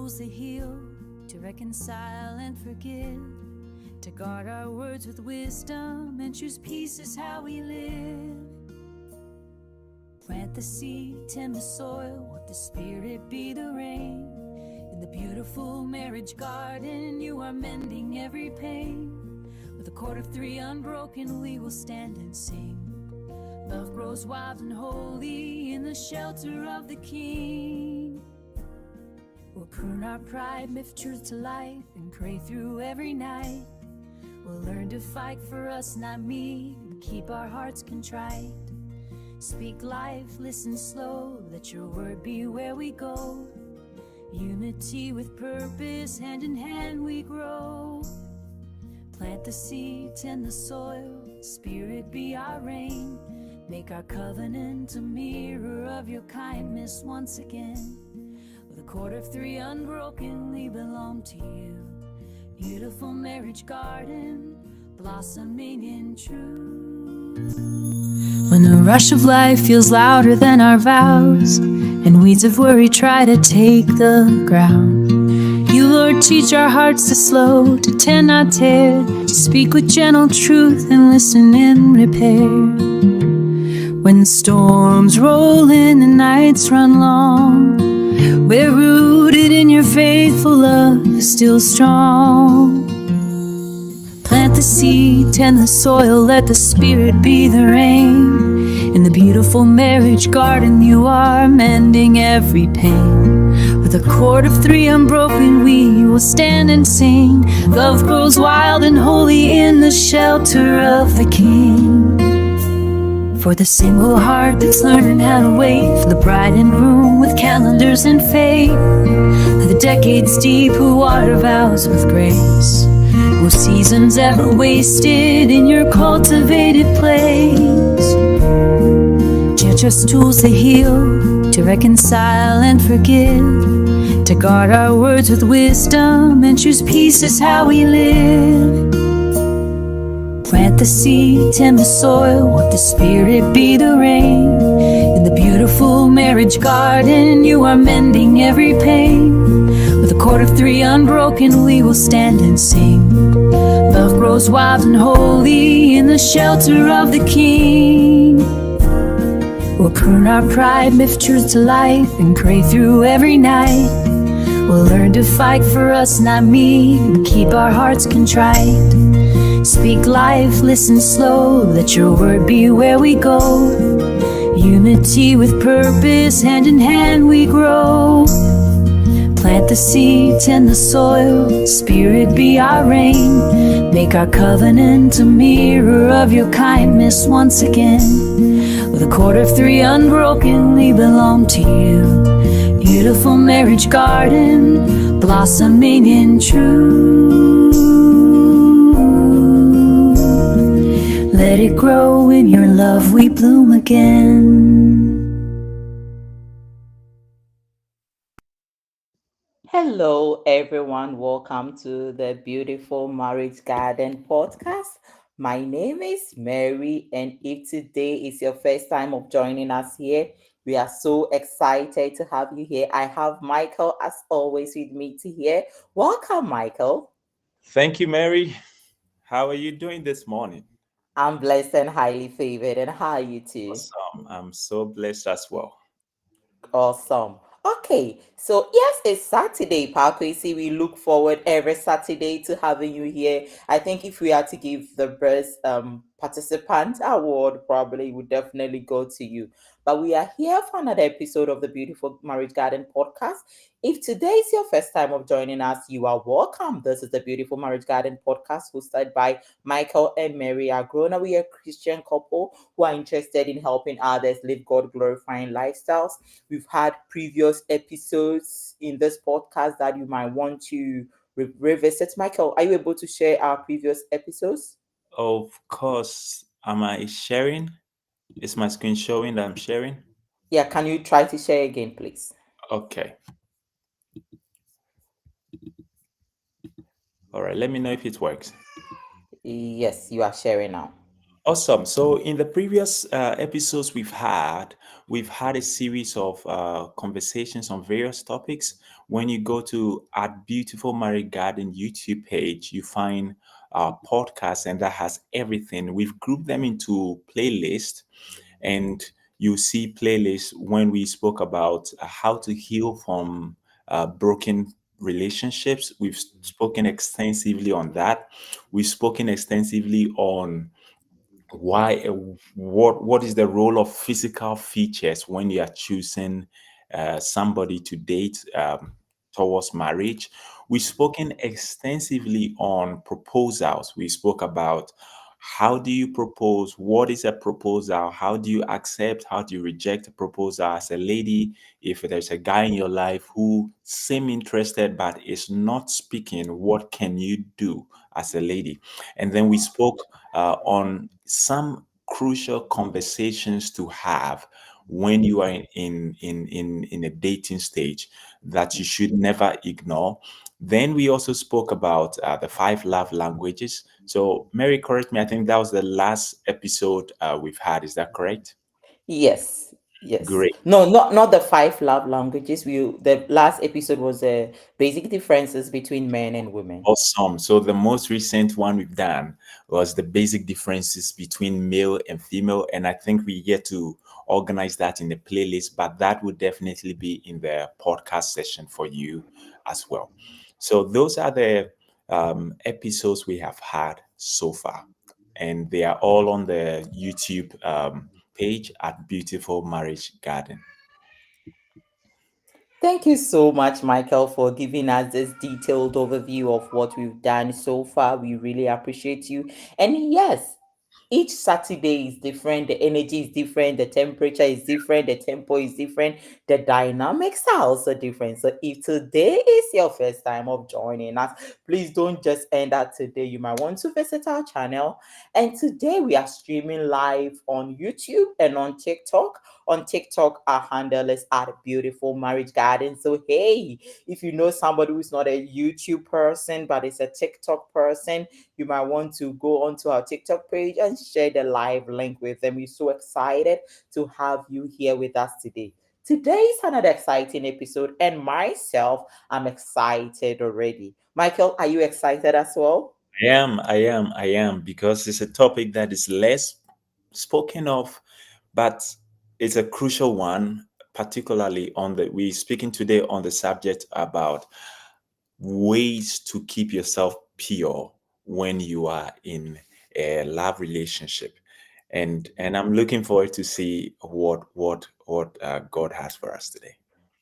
tools to heal, to reconcile and forgive, to guard our words with wisdom and choose peace is how we live. Plant the seed, tend the soil, let the Spirit be the rain. In the beautiful marriage garden, you are mending every pain. With a cord of three unbroken, we will stand and sing. Love grows wild and holy in the shelter of the King. We'll prune our pride, lift truth to life, and pray through every night. We'll learn to fight for us, not me, and keep our hearts contrite. Speak life, listen slow, let your word be where we go. Unity with purpose, hand in hand we grow. Plant the seed, tend the soil, Spirit be our rain. Make our covenant a mirror of your kindness once again. With a cord of three unbroken, we belong to you. Beautiful marriage garden, blossoming in truth. When the rush of life feels louder than our vows, and weeds of worry try to take the ground, you, Lord, teach our hearts to slow, to tend, not tear, to speak with gentle truth and listen in repair. When storms roll in and nights run long, we're rooted in your faithful love, still strong. Plant the seed, tend the soil, let the Spirit be the rain. In the beautiful marriage garden, you are mending every pain. With a cord of three unbroken, we will stand and sing. Love grows wild and holy in the shelter of the King. For the single heart that's learning how to wait for the bride and groom with calendars and fate. For the decades deep who water vows with grace. Will seasons ever wasted in your cultivated place? Judge us tools to heal, to reconcile and forgive, to guard our words with wisdom and choose peace is how we live. Plant the seed, tend the soil, let the Spirit be the rain. In the beautiful marriage garden, you are mending every pain. With a cord of three unbroken, we will stand and sing. Love grows wild and holy in the shelter of the King. We'll prune our pride, lift truth to life, and pray through every night. We'll learn to fight for us, not me, and keep our hearts contrite. Speak life, listen slow, let your word be where we go. Unity with purpose, hand in hand we grow. Plant the seed, tend the soil, Spirit be our rain. Make our covenant a mirror of your kindness once again. With a cord of three unbroken, we belong to you. Beautiful marriage garden, blossoming in truth. Let it grow in your love, we bloom again. Hello, everyone. Welcome to the Beautiful Marriage Garden podcast. My name is Mary, and if today is your first time of joining us here, we are so excited to have you here. I have Michael, as always, with me to hear. Welcome, Michael. Thank you, Mary. How are you doing this morning? I'm blessed and highly favored, and how are you too? Awesome. I'm so blessed as well. Awesome. Okay, so yes, it's Saturday, Parkway. We look forward every Saturday to having you here. I think if we had to give the best participant award, probably would definitely go to you. But we are here for another episode of the Beautiful Marriage Garden podcast. If today is your first time of joining us, you are welcome. This is the Beautiful Marriage Garden podcast hosted by Michael and Mary Agronah. We are a Christian couple who are interested in helping others live God glorifying lifestyles. We've had previous episodes in this podcast that you might want to revisit. Michael, are you able to share our previous episodes? Of course, am I sharing? Is my screen showing that I'm sharing? Yeah, can you try to share again, please? Okay. All right. Let me know if it works. Yes, you are sharing now. Awesome. So in the previous episodes we've had a series of conversations on various topics. When you go to our Beautiful Married Garden YouTube page, you find our podcast, and that has everything. We've grouped them into playlists, and you see playlists when we spoke about how to heal from broken relationships. We've spoken extensively on that. We've spoken extensively on why what is the role of physical features when you are choosing somebody to date towards marriage. We've spoken extensively on proposals. We spoke about how do you propose, what is a proposal, how do you accept, how do you reject a proposal as a lady. If there's a guy in your life who seem interested but is not speaking, what can you do as a lady? And then we spoke on some crucial conversations to have when you are in a dating stage that you should never ignore. Then we also spoke about the five love languages. So, Mary, correct me. I think that was the last episode we've had. Is that correct? Yes, yes. Great. No, not the five love languages. The last episode was basic differences between men and women. Awesome. So the most recent one we've done was the basic differences between male and female. And I think we get to organize that in the playlist, but that would definitely be in the podcast session for you as well. So those are the episodes we have had so far. And they are all on the YouTube page at Beautiful Marriage Garden. Thank you so much, Michael, for giving us this detailed overview of what we've done so far. We really appreciate you. And yes, each Saturday is different, the energy is different, the temperature is different, the tempo is different, the dynamics are also different. So if today is your first time of joining us, please don't just end at today. You might want to visit our channel. And today we are streaming live on YouTube and on TikTok. On TikTok, our handle is at Beautiful Marriage Garden. So hey, if you know somebody who's not a YouTube person but is a TikTok person, you might want to go onto our TikTok page and share the live link with them. We're so excited to have you here with us today. Today is another exciting episode, and myself, I'm excited already. Michael, are you excited as well? I am, because it's a topic that is less spoken of, but it's a crucial one, particularly we're speaking today on the subject about ways to keep yourself pure when you are in a love relationship. And I'm looking forward to see what God has for us today.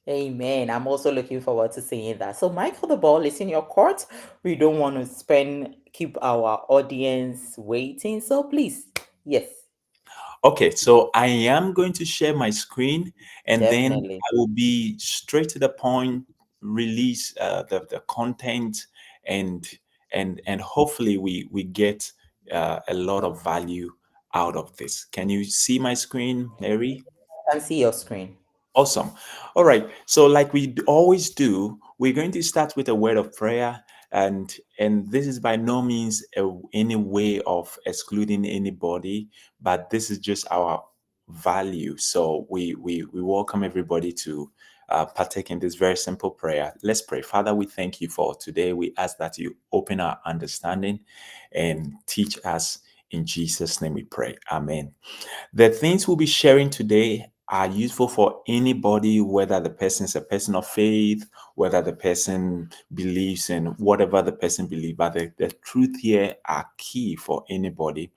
Amen. I'm also looking forward to seeing that. So, Michael, the ball is in your court. We don't want to keep our audience waiting. So, please, yes, Okay, so I am going to share my screen, and then definitely. I will be straight to the point, release the content, and and hopefully we get a lot of value out of this. Can you see my screen, Mary? I can see your screen. Awesome. All right. So, like we always do, we're going to start with a word of prayer, and this is by no means any way of excluding anybody, but this is just our value. So, we welcome everybody to partake in this very simple prayer. Let's pray. Father, we thank you for today. We ask that you open our understanding and teach us. In Jesus' name, we pray. Amen. The things we'll be sharing today are useful for anybody, whether the person is a person of faith, whether the person believes in whatever the person believes. But the truth here are key for anybody.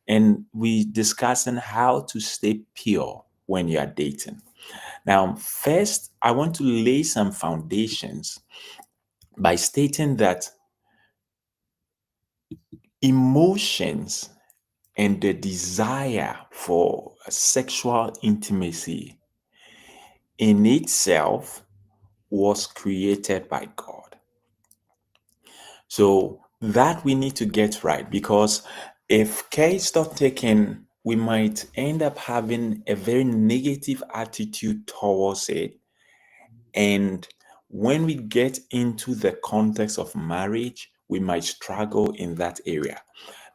And we discussing how to stay pure when you are dating. Now, first, I want to lay some foundations by stating that emotions and the desire for sexual intimacy in itself was created by God. So that we need to get right, because if care is not taken, we might end up having a very negative attitude towards it. And when we get into the context of marriage, we might struggle in that area.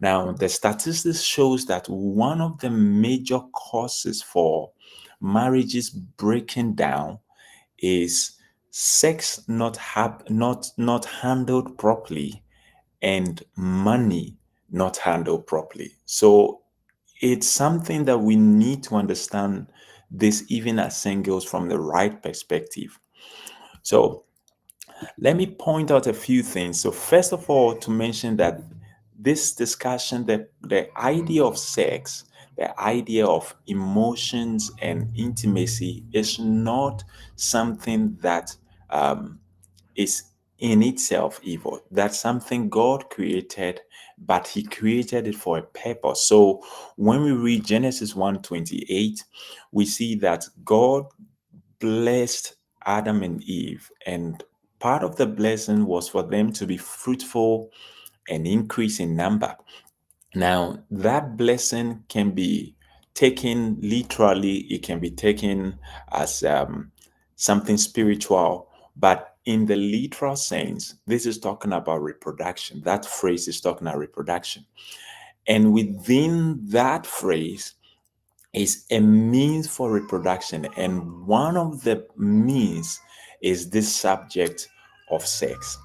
Now, the statistics shows that one of the major causes for marriages breaking down is sex not handled properly and money not handled properly. So it's something that we need to understand this even as singles from the right perspective. So let me point out a few things. So first of all, to mention that this discussion, the idea of sex, the idea of emotions and intimacy is not something that is in itself evil. That's something God created, but He created it for a purpose. So when we read Genesis 1:28, we see that God blessed Adam and Eve, and part of the blessing was for them to be fruitful and increase in number. Now, that blessing can be taken literally, it can be taken as something spiritual, but in the literal sense, this is talking about reproduction. That phrase is talking about reproduction. And within that phrase is a means for reproduction. And one of the means is this subject of sex.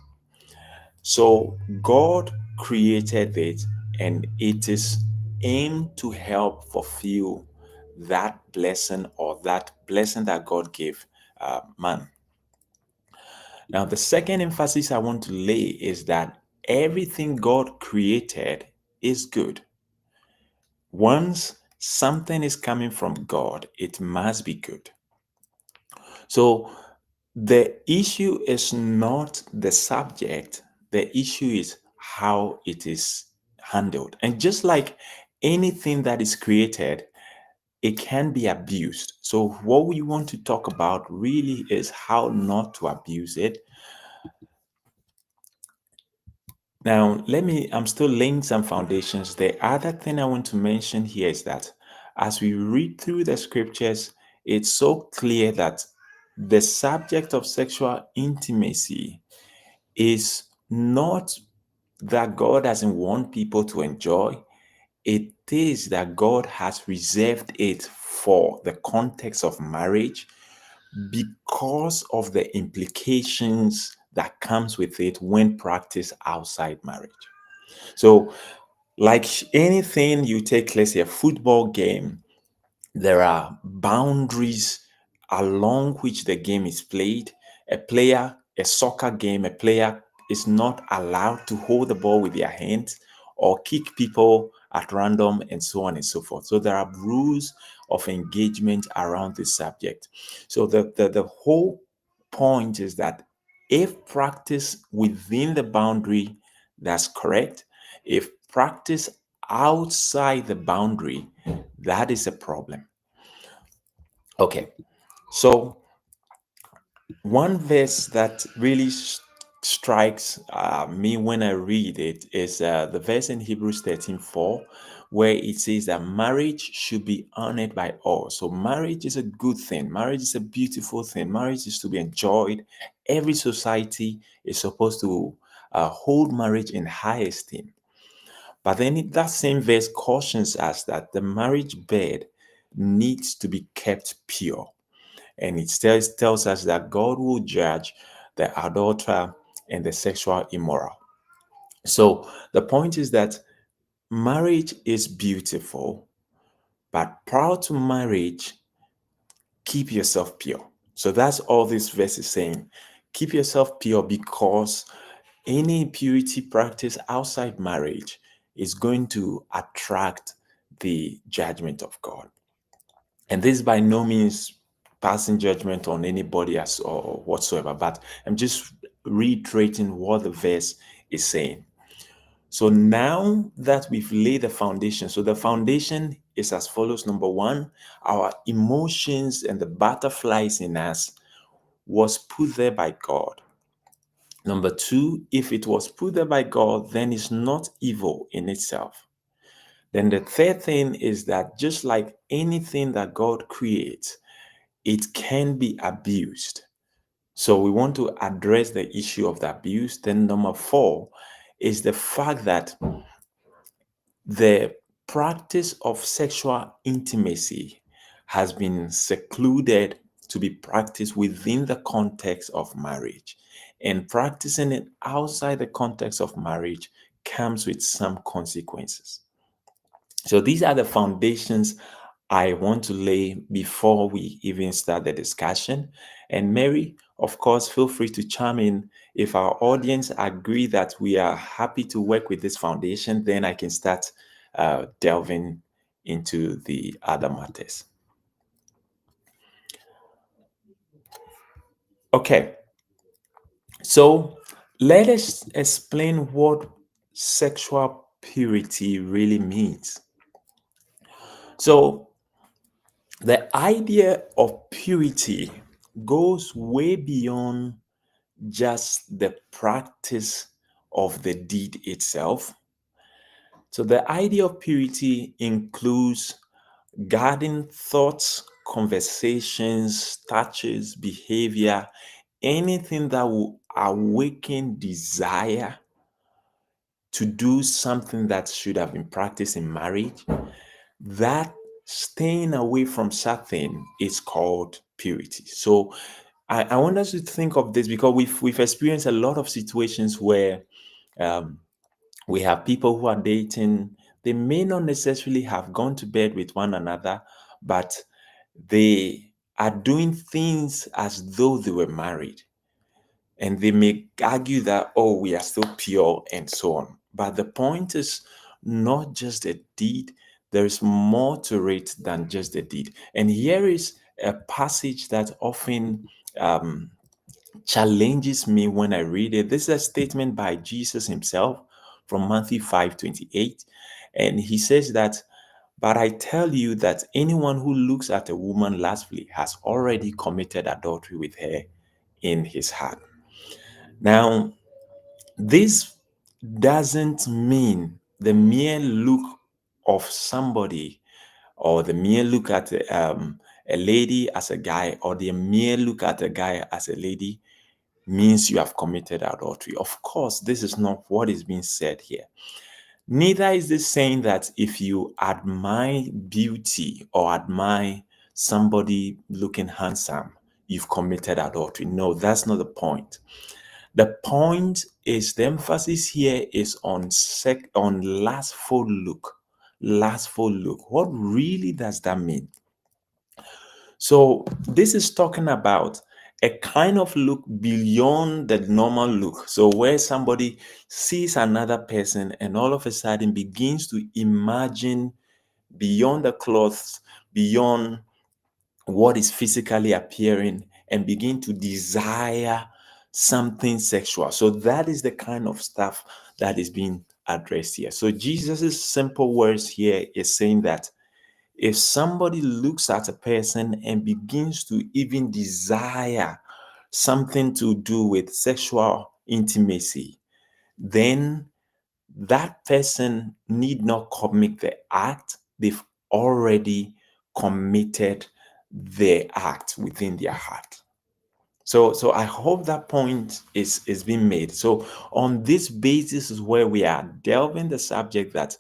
So God created it, and it is aimed to help fulfill that blessing, or that blessing that God gave man. Now, the second emphasis I want to lay is that everything God created is good. Once something is coming from God, it must be good. So the issue is not the subject, the issue is how it is handled. And just like anything that is created, it can be abused. So, what we want to talk about really is how not to abuse it. Now, I'm still laying some foundations. The other thing I want to mention here is that as we read through the scriptures, it's so clear that the subject of sexual intimacy is not that God doesn't want people to enjoy. It is that God has reserved it for the context of marriage because of the implications that comes with it when practiced outside marriage. So, like anything you take, let's say a football game, there are boundaries along which the game is played. A soccer game, a player is not allowed to hold the ball with their hands or kick people at random and so on and so forth. So there are rules of engagement around this subject. So the whole point is that if practice within the boundary, that's correct. If practice outside the boundary, that is a problem. Okay, so one verse that really strikes me when I read it is the verse in Hebrews 13:4, where it says that marriage should be honored by all. So, marriage is a good thing, marriage is a beautiful thing, marriage is to be enjoyed. Every society is supposed to hold marriage in high esteem. But then that same verse cautions us that the marriage bed needs to be kept pure. And it tells us that God will judge the adulterer and the sexual immoral. So the point is that marriage is beautiful, but prior to marriage, keep yourself pure. So that's all this verse is saying. Keep yourself pure, because any impurity practice outside marriage is going to attract the judgment of God. And this by no means passing judgment on anybody as or whatsoever, but I'm just reiterating what the verse is saying. So now that we've laid the foundation, so the foundation is as follows. Number one, our emotions and the butterflies in us was put there by God. Number two, if it was put there by God, then it's not evil in itself. Then the third thing is that just like anything that God creates, it can be abused. So we want to address the issue of the abuse. Then number four is the fact that the practice of sexual intimacy has been secluded to be practiced within the context of marriage. And practicing it outside the context of marriage comes with some consequences. So these are the foundations I want to lay before we even start the discussion. And Mary, of course, feel free to chime in. If our audience agree that we are happy to work with this foundation, then I can start delving into the other matters. Okay, so let us explain what sexual purity really means. So, the idea of purity goes way beyond just the practice of the deed itself. So, the idea of purity includes guarding thoughts, conversations, touches, behavior, anything that will awaken desire to do something that should have been practiced in marriage. That staying away from something is called purity. So I want us to think of this because we've experienced a lot of situations where um, we have people who are dating. They may not necessarily have gone to bed with one another, but they are doing things as though they were married. And they may argue that, oh, we are still pure and so on. But the point is not just a deed, there is more to it than just a deed. And here is a passage that often um, challenges me when I read it. This is a statement by Jesus himself from Matthew 5:28. And he says that, but I tell you that anyone who looks at a woman lustfully has already committed adultery with her in his heart. Now, this doesn't mean the mere look of somebody or the mere look at a lady as a guy or the mere look at a guy as a lady means you have committed adultery. Of course, this is not what is being said here. Neither is this saying that if you admire beauty or admire somebody looking handsome, you've committed adultery. No, that's not the point. The point is the emphasis here is on lustful look. Lustful look. What really does that mean? So this is talking about a kind of look beyond the normal look. So where somebody sees another person and all of a sudden begins to imagine beyond the clothes, beyond what is physically appearing, and begin to desire something sexual. So that is the kind of stuff that is being addressed here. So Jesus' simple words here is saying that if somebody looks at a person and begins to even desire something to do with sexual intimacy, then that person need not commit the act. They've already committed the act within their heart. So I hope that point is being made. So on this basis is where we are delving the subject that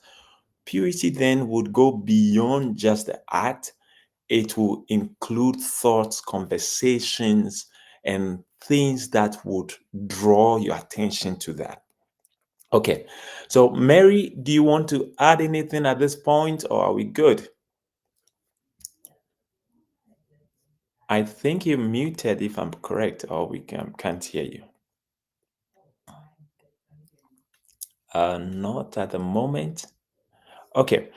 purity then would go beyond just the act. It will include thoughts, conversations, and things that would draw your attention to that. Okay, so Mary, do you want to add anything at this point, or are we good? I think you're muted if I'm correct, or can't hear you. Not at the moment. Okay,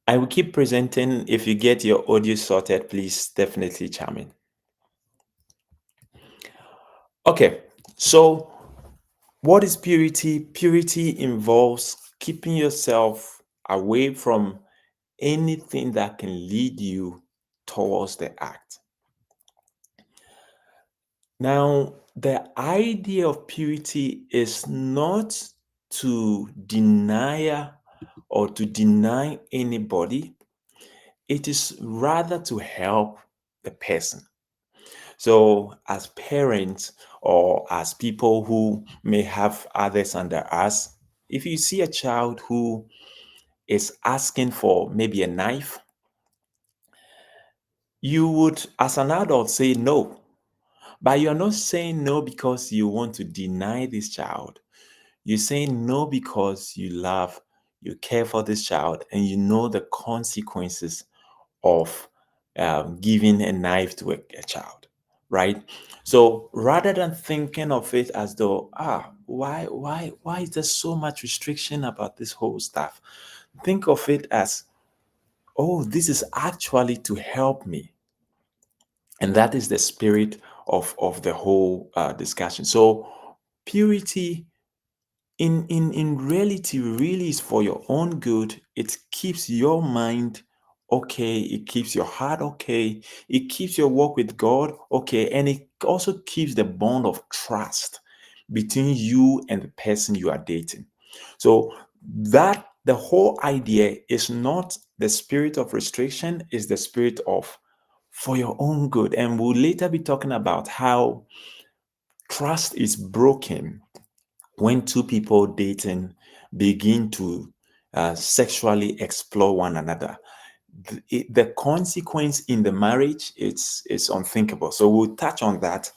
I will keep presenting. If you get your audio sorted, please definitely chime in. Okay, so what is purity? Purity involves keeping yourself away from anything that can lead you towards the act. Now, the idea of purity is not to deny or to deny anybody, it is rather to help the person. So, as parents or as people who may have others under us, if you see a child who is asking for maybe a knife, you would, as an adult, say no. But you're not saying no because you want to deny this child. You're saying no because you love, you care for this child, and you know the consequences of giving a knife to a child, right? So rather than thinking of it as though, why is there so much restriction about this whole stuff? Think of it as, oh, this is actually to help me. And that is the spirit of the whole discussion. So purity in reality really is for your own good. It keeps your mind okay, it keeps your heart okay, it keeps your walk with God okay, and it also keeps the bond of trust between you and the person you are dating. So that the whole idea is not the spirit of restriction, is the spirit of for your own good. And we'll later be talking about how trust is broken when two people dating begin to sexually explore one another. The consequence in the marriage, it's unthinkable. So we'll touch on that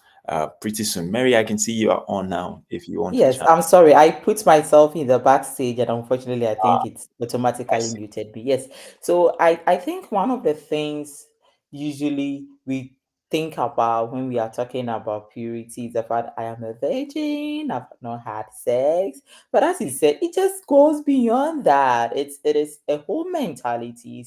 pretty soon. Mary, I can see you are on now if you want to Yes, chat. I'm sorry. I put myself in the backstage, and unfortunately, I think it's I automatically see. muted me. Yes. So I think one of the things usually we think about when we are talking about purity is the fact I am a virgin, I've not had sex. But as you said, it just goes beyond that. It is a whole mentality.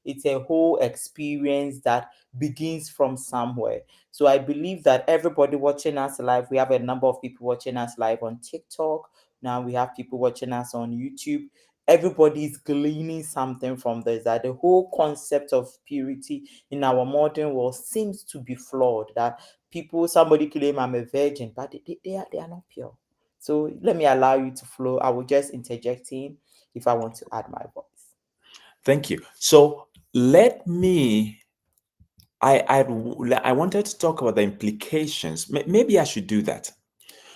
It's a whole experience that begins from somewhere. So I believe that everybody watching us live, we have a number of people watching us live on TikTok. Now we have people watching us on YouTube. Everybody is gleaning something from this. That the whole concept of purity in our modern world seems to be flawed. That people, somebody claim I'm a virgin, but they are not pure. So let me allow you to flow. I will just interject in if I want to add my voice. Thank you. So let me I wanted to talk about the implications. Maybe I should do that.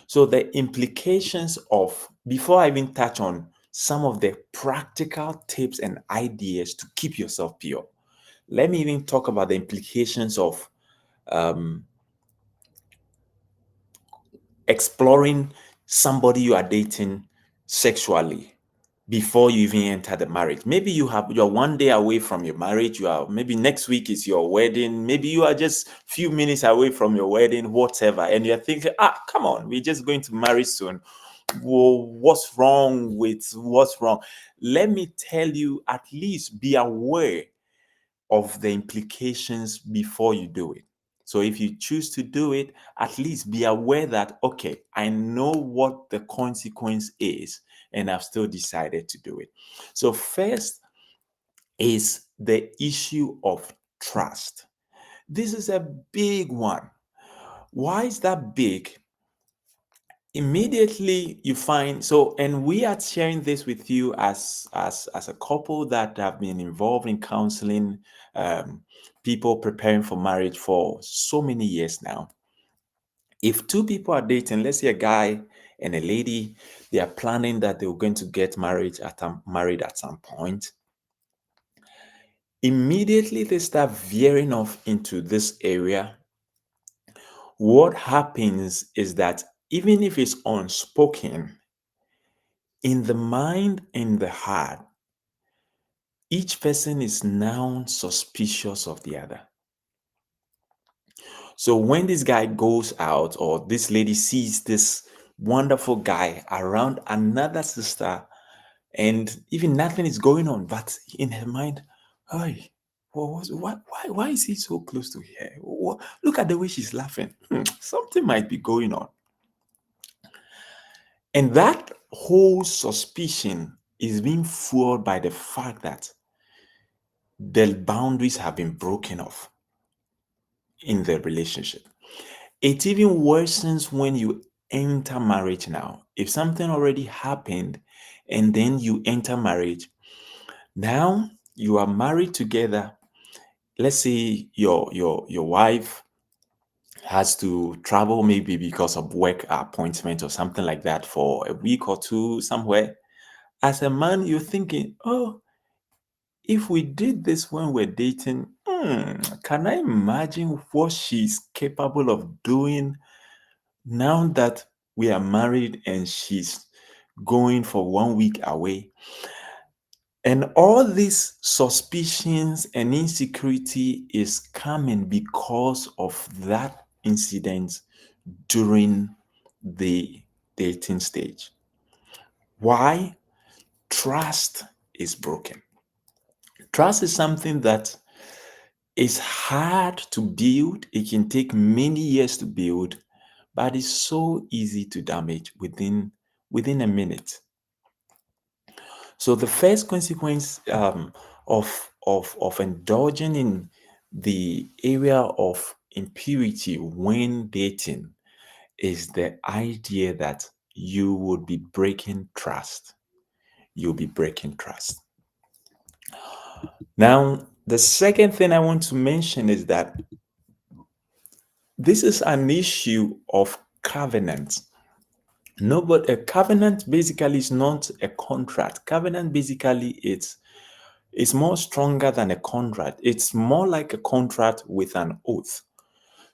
So the implications of, before I even touch on some of the practical tips and ideas to keep yourself pure, let me even talk about the implications of um, exploring somebody you are dating sexually before you even enter the marriage. Maybe you're one day away from your marriage. You are, maybe next week is your wedding. Maybe you are just few minutes away from your wedding, whatever. And you're thinking, come on, we're just going to marry soon. Well, what's wrong? Let me tell you, at least be aware of the implications before you do it. So if you choose to do it, at least be aware that, okay, I know what the consequence is, and I've still decided to do it. So, first is the issue of trust. This is a big one. Why is that big? Immediately you find, so, and we are sharing this with you as a couple that have been involved in counseling people preparing for marriage for so many years now. If two people are dating, let's say a guy and a lady, they are planning that they were going to get married at some point. Immediately they start veering off into this area. What happens is that even if it's unspoken, in the mind and the heart, each person is now suspicious of the other. So when this guy goes out or this lady sees this wonderful guy around another sister and even nothing is going on, but in her mind, hey, why is he so close to her? Look at the way she's laughing. Something might be going on. And that whole suspicion is being fueled by the fact that the boundaries have been broken off in the relationship. It even worsens when you enter marriage now. If something already happened and then you enter marriage, now you are married together. Let's say your wife has to travel maybe because of work appointment or something like that for a week or two somewhere. As a man, you're thinking, oh, if we did this when we're dating, can I imagine what she's capable of doing now that we are married and she's going for 1 week away? And all these suspicions and insecurity is coming because of that incident during the dating stage. Why? Trust is broken. Trust is something that is hard to build. It can take many years to build, but it's so easy to damage within a minute. So the first consequence of indulging in the area of impurity when dating is the idea that you would be breaking trust. You'll be breaking trust. Now, the second thing I want to mention is that this is an issue of covenant. No, but a covenant basically is not a contract. Covenant basically it's more stronger than a contract. It's more like a contract with an oath.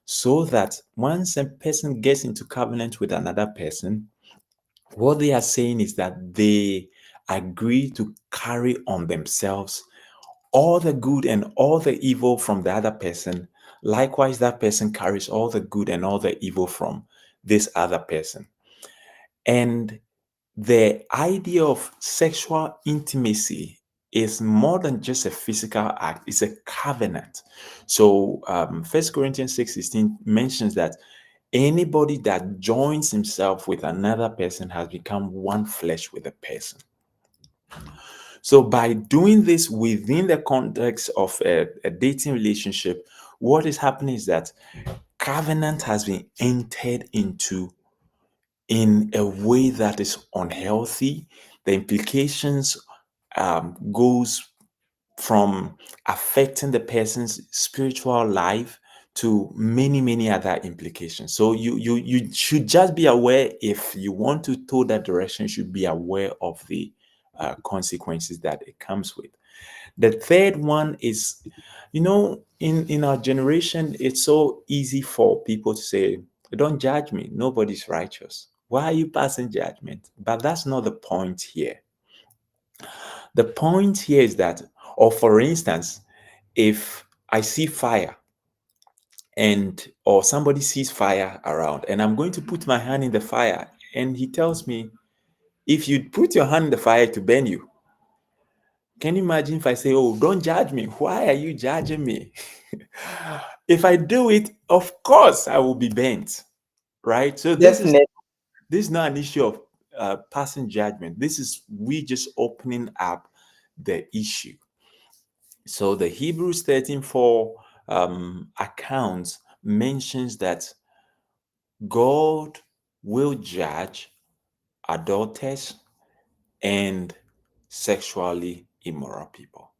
So that once a person gets into covenant with another person, what they are saying is that they agree to carry on themselves all the good and all the evil from the other person. Likewise, that person carries all the good and all the evil from this other person. And the idea of sexual intimacy is more than just a physical act, it's a covenant. So 1 Corinthians 6:16 mentions that anybody that joins himself with another person has become one flesh with a person. So by doing this within the context of a dating relationship, what is happening is that covenant has been entered into in a way that is unhealthy. The implications goes from affecting the person's spiritual life to many other implications. So you should just be aware. If you want to toe that direction, you should be aware of the consequences that it comes with. The third one is, in our generation, it's so easy for people to say, don't judge me, nobody's righteous. Why are you passing judgment? But that's not the point here. The point here is that, or for instance, if I see fire and or somebody sees fire around and I'm going to put my hand in the fire and he tells me, if you put your hand in the fire to burn you, can you imagine if I say, oh, don't judge me? Why are you judging me? If I do it, of course I will be bent, right? So Definitely. this is not an issue of passing judgment. This is we just opening up the issue. So the Hebrews 13:4 account mentions that God will judge adulterers and sexually immoral people.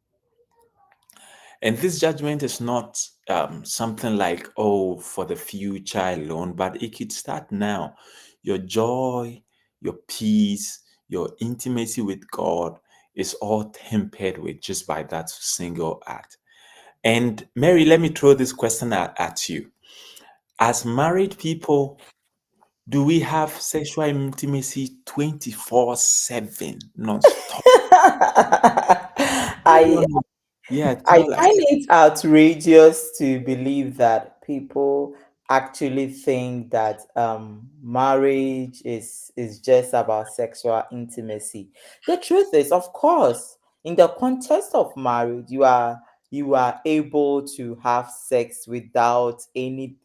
And this judgment is not something like, oh, for the future alone, but it could start now. Your joy, your peace, your intimacy with God is all tempered with just by that single act. And Mary, let me throw this question at you. As married people, do we have sexual intimacy 24/7 non-stop? I Yeah, I tell us. find it outrageous to believe that people actually think that marriage is just about sexual intimacy. The truth is, of course, in the context of marriage, you are able to have sex without any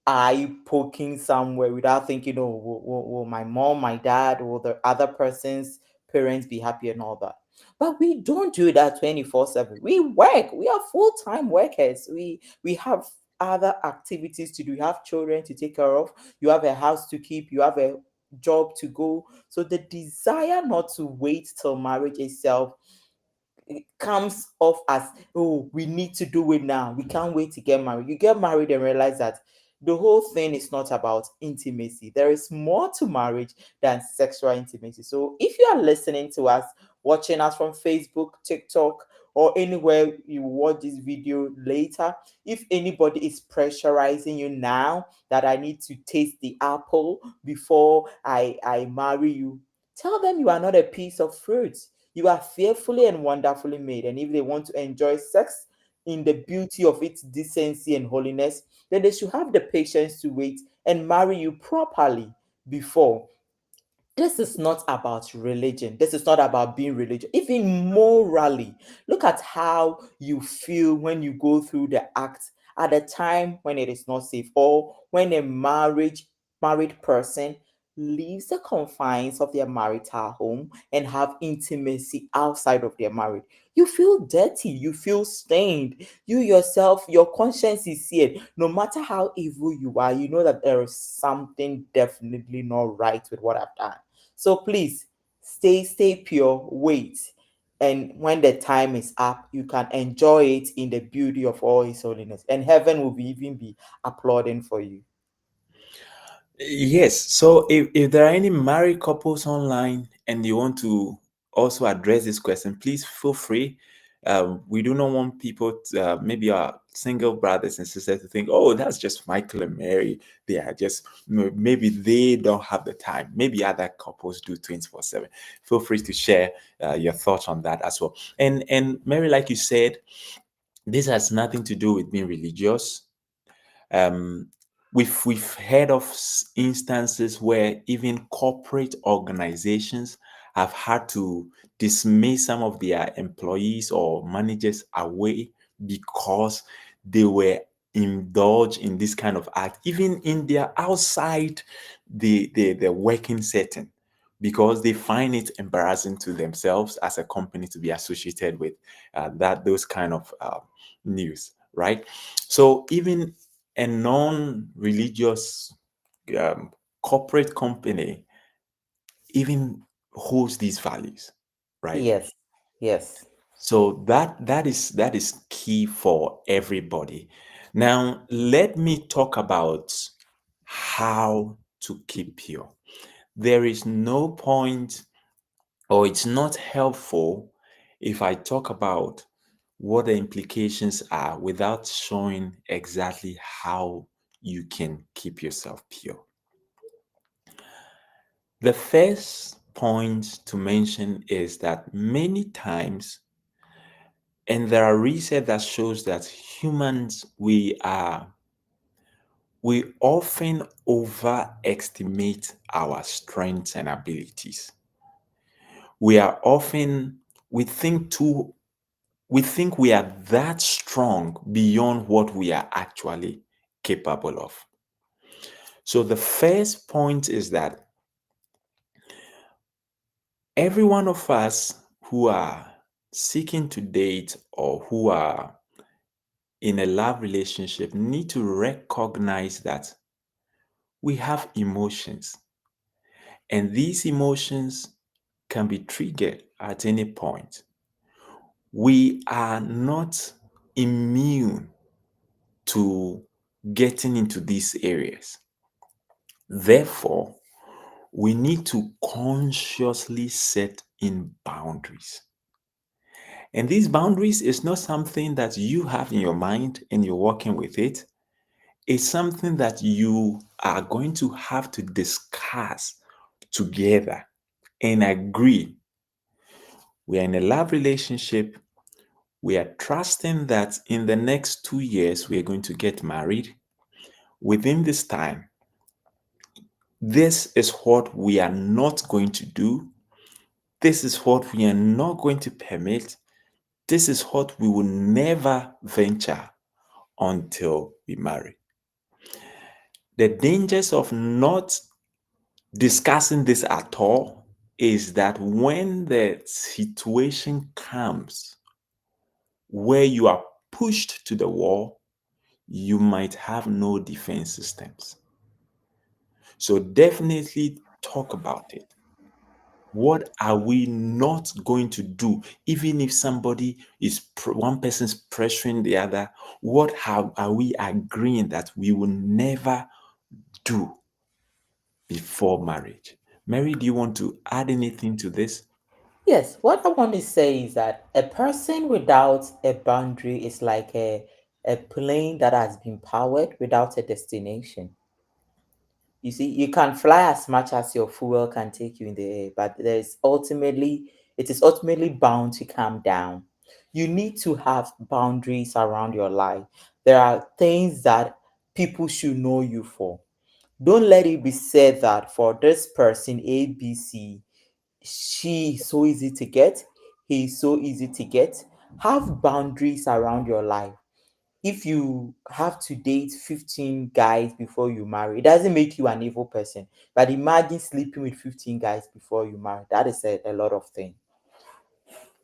eye poking somewhere, without thinking, oh, will my mom, my dad, or the other person's parents be happy and all that. But we don't do that 24/7. We work. We are full-time workers. We have other activities to do. You have children to take care of. You have a house to keep. You have a job to go. So the desire not to wait till marriage itself, it comes off as, oh, we need to do it now, we can't wait to get married. You get married and realize that the whole thing is not about intimacy. There is more to marriage than sexual intimacy. So if you are listening to us watching us from Facebook, TikTok, or anywhere you watch this video later, if anybody is pressurizing you now that I need to taste the apple before I marry you, tell them you are not a piece of fruit. You are fearfully and wonderfully made. And if they want to enjoy sex in the beauty of its decency and holiness, then they should have the patience to wait and marry you properly before. This is not about religion. This is not about being religious. Even morally, look at how you feel when you go through the act at a time when it is not safe, or when a married person leaves the confines of their marital home and have intimacy outside of their marriage. You feel dirty, you feel stained. You yourself, your conscience is seared. No matter how evil you are, you know that there is something definitely not right with what I've done. So please stay pure, wait. And when the time is up, you can enjoy it in the beauty of all his holiness. And heaven will even be applauding for you. Yes. So if there are any married couples online and you want to also address this question, please feel free. We do not want people, maybe our single brothers and sisters, to think, oh, that's just Michael and Mary. They are just, maybe they don't have the time. Maybe other couples do 24/7. Feel free to share your thoughts on that as well. And Mary, like you said, this has nothing to do with being religious. um, we've heard of instances where even corporate organizations have had to dismiss some of their employees or managers away because they were indulged in this kind of act, even in their outside the working setting, because they find it embarrassing to themselves as a company to be associated with that those kind of news, right? So even a non-religious um, corporate company even holds these values, right? Yes, yes, So that is key for everybody. Now let me talk about how to keep pure. There is no point, or it's not helpful, if I talk about what the implications are without showing exactly how you can keep yourself pure. The first point to mention is that many times, and there are research that shows that humans, we often overestimate our strengths and abilities. We are often, we think too, we think we are that strong beyond what we are actually capable of. So the first point is that every one of us who are seeking to date or who are in a love relationship need to recognize that we have emotions, and these emotions can be triggered at any point. We are not immune to getting into these areas. Therefore, we need to consciously set in boundaries. And these boundaries is not something that you have in your mind and you're working with it. It's something that you are going to have to discuss together and agree. We are in a love relationship. We are trusting that in the next 2 years, we are going to get married. Within this time, this is what we are not going to do. This is what we are not going to permit. This is what we will never venture until we marry. The dangers of not discussing this at all is that when the situation comes where you are pushed to the wall, you might have no defense systems. So definitely talk about it. What are we not going to do? Even if somebody is, one person's pressuring the other, what are we agreeing that we will never do before marriage? Mary, do you want to add anything to this? Yes, what I want to say is that a person without a boundary is like a plane that has been powered without a destination. You see, you can fly as much as your fuel can take you in the air, but it is ultimately bound to come down. You need to have boundaries around your life. There are things that people should know you for. Don't let it be said that for this person, ABC, she is so easy to get, he is so easy to get. Have boundaries around your life. If you have to date 15 guys before you marry, it doesn't make you an evil person. But imagine sleeping with 15 guys before you marry. That is a lot of things.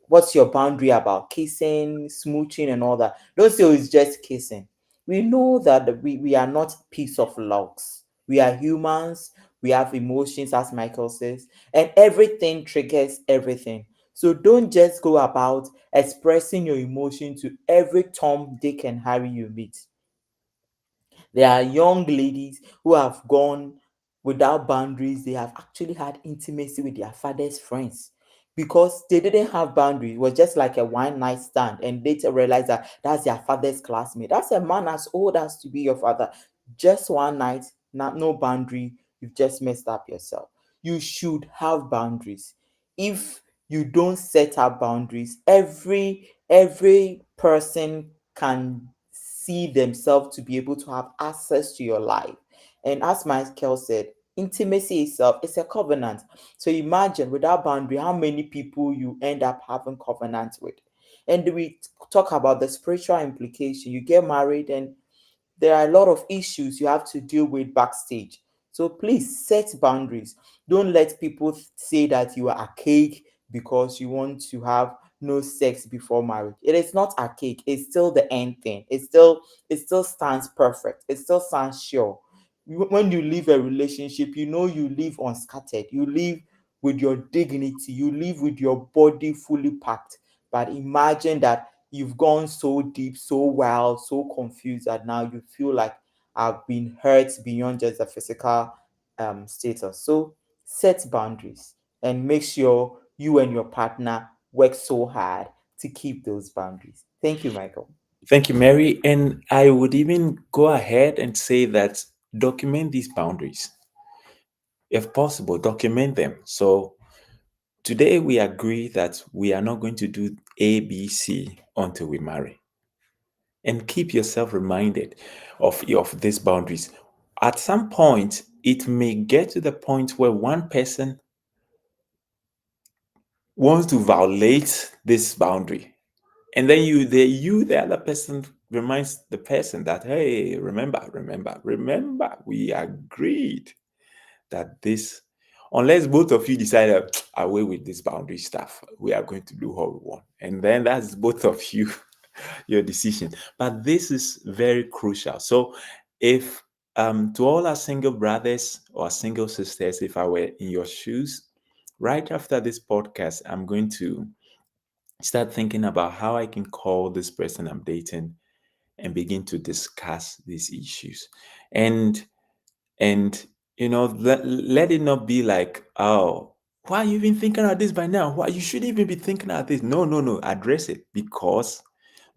What's your boundary about kissing, smooching, and all that? Don't say, oh, it's just kissing. We know that we are not piece of logs. We are humans. We have emotions, as Michael says, and everything triggers everything. So don't just go about expressing your emotion to every Tom, Dick, and Harry you meet. There are young ladies who have gone without boundaries. They have actually had intimacy with their father's friends because they didn't have boundaries. It was just like a one night stand, and later realized that that's their father's classmate. That's a man as old as to be your father. Just one night, not no boundary. You've just messed up yourself. You should have boundaries. If you don't set up boundaries, every person can see themselves to be able to have access to your life. And as Michael said, intimacy itself is a covenant. So imagine without boundary, how many people you end up having covenants with. And we talk about the spiritual implication. You get married and there are a lot of issues you have to deal with backstage. So please set boundaries. Don't let people say that you are archaic because you want to have no sex before marriage. It is not archaic. It's still the end thing. It still stands perfect. It still stands sure. When you leave a relationship, you know you live unscattered. You live with your dignity. You live with your body fully packed. But imagine that you've gone so deep, so wild, so confused that now you feel like I've been hurt beyond just the physical status. So set boundaries and make sure you and your partner work so hard to keep those boundaries. Thank you, Michael. Thank you, Mary. And I would even go ahead and say that document these boundaries. If possible, document them. So today we agree that we are not going to do A, B, C until we marry. And keep yourself reminded of these boundaries. At some point, it may get to the point where one person wants to violate this boundary. And then the other person reminds the person that, hey, remember, we agreed that this, unless both of you decide away with this boundary stuff, we are going to do what we want. And then that's both of you, your decision. But this is very crucial. So if to all our single brothers or single sisters, if I were in your shoes, right after this podcast, I'm going to start thinking about how I can call this person I'm dating and begin to discuss these issues. And let it not be like, oh, why are you even thinking about this by now? Why you shouldn't even be thinking about this? No, address it, because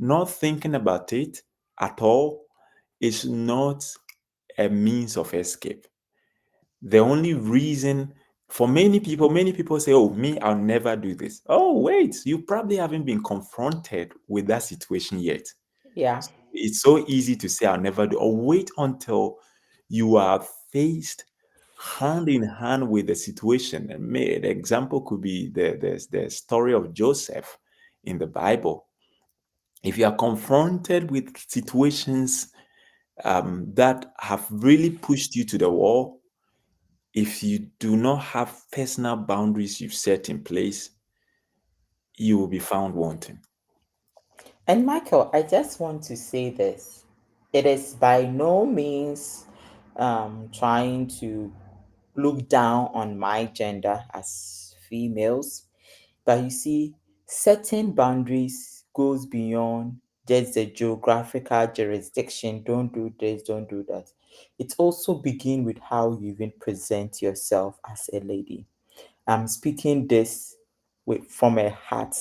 not thinking about it at all is not a means of escape. The only reason, for many people say, oh, me, I'll never do this. Oh, wait, you probably haven't been confronted with that situation yet. Yeah. It's so easy to say, I'll never do, or wait until you are faced hand in hand with the situation. And the example could be the story of Joseph in the Bible. If you are confronted with situations that have really pushed you to the wall, if you do not have personal boundaries you've set in place, you will be found wanting. And Michael, I just want to say this. It is by no means trying to look down on my gender as females. But you see, certain boundaries goes beyond just the geographical jurisdiction. Don't do this, don't do that. It also begin with how you even present yourself as a lady. I'm speaking this from a heart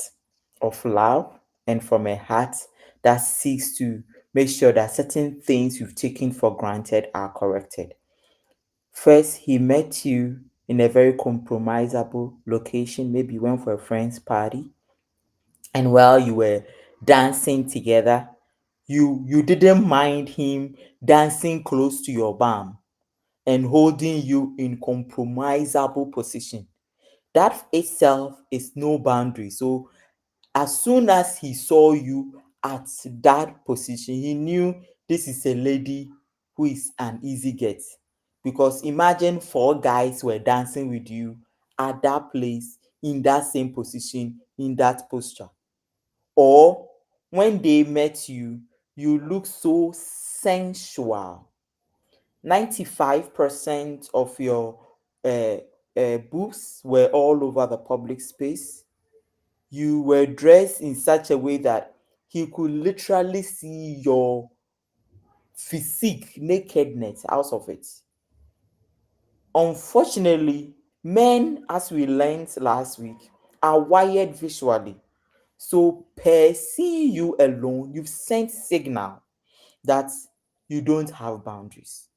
of love and from a heart that seeks to make sure that certain things you've taken for granted are corrected. First, he met you in a very compromisable location. Maybe you went for a friend's party, and while you were dancing together, you didn't mind him dancing close to your bum and holding you in compromisable position. That itself is no boundary. So as soon as he saw you at that position, he knew this is a lady who is an easy get. Because imagine four guys were dancing with you at that place, in that same position, in that posture. Or when they met you, you look so sensual. 95% of your uh, boobs were all over the public space. You were dressed in such a way that he could literally see your physique, nakedness out of it. Unfortunately, men, as we learned last week, are wired visually. So, per seeing you alone, you've sent signal that you don't have boundaries.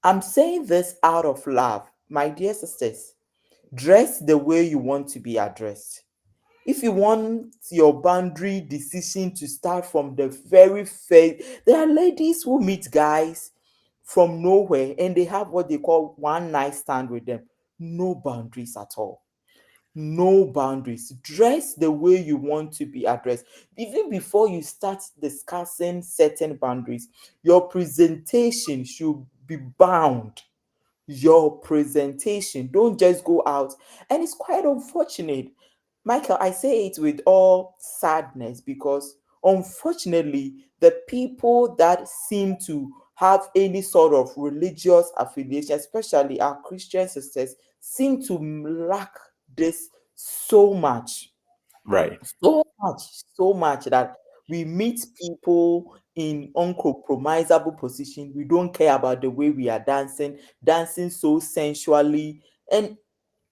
I'm saying this out of love, my dear sisters. Dress the way you want to be addressed. If you want your boundary decision to start from the very first, there are ladies who meet guys from nowhere and they have what they call one night stand with them. No boundaries at all. No boundaries. Dress the way you want to be addressed. Even before you start discussing certain boundaries, your presentation should be bound. Your presentation. Don't just go out. And it's quite unfortunate. Michael, I say it with all sadness because unfortunately, the people that seem to have any sort of religious affiliation, especially our Christian sisters, seem to lack this so much, Right. so much that we meet people in uncompromisable position. We don't care about the way we are dancing so sensually. And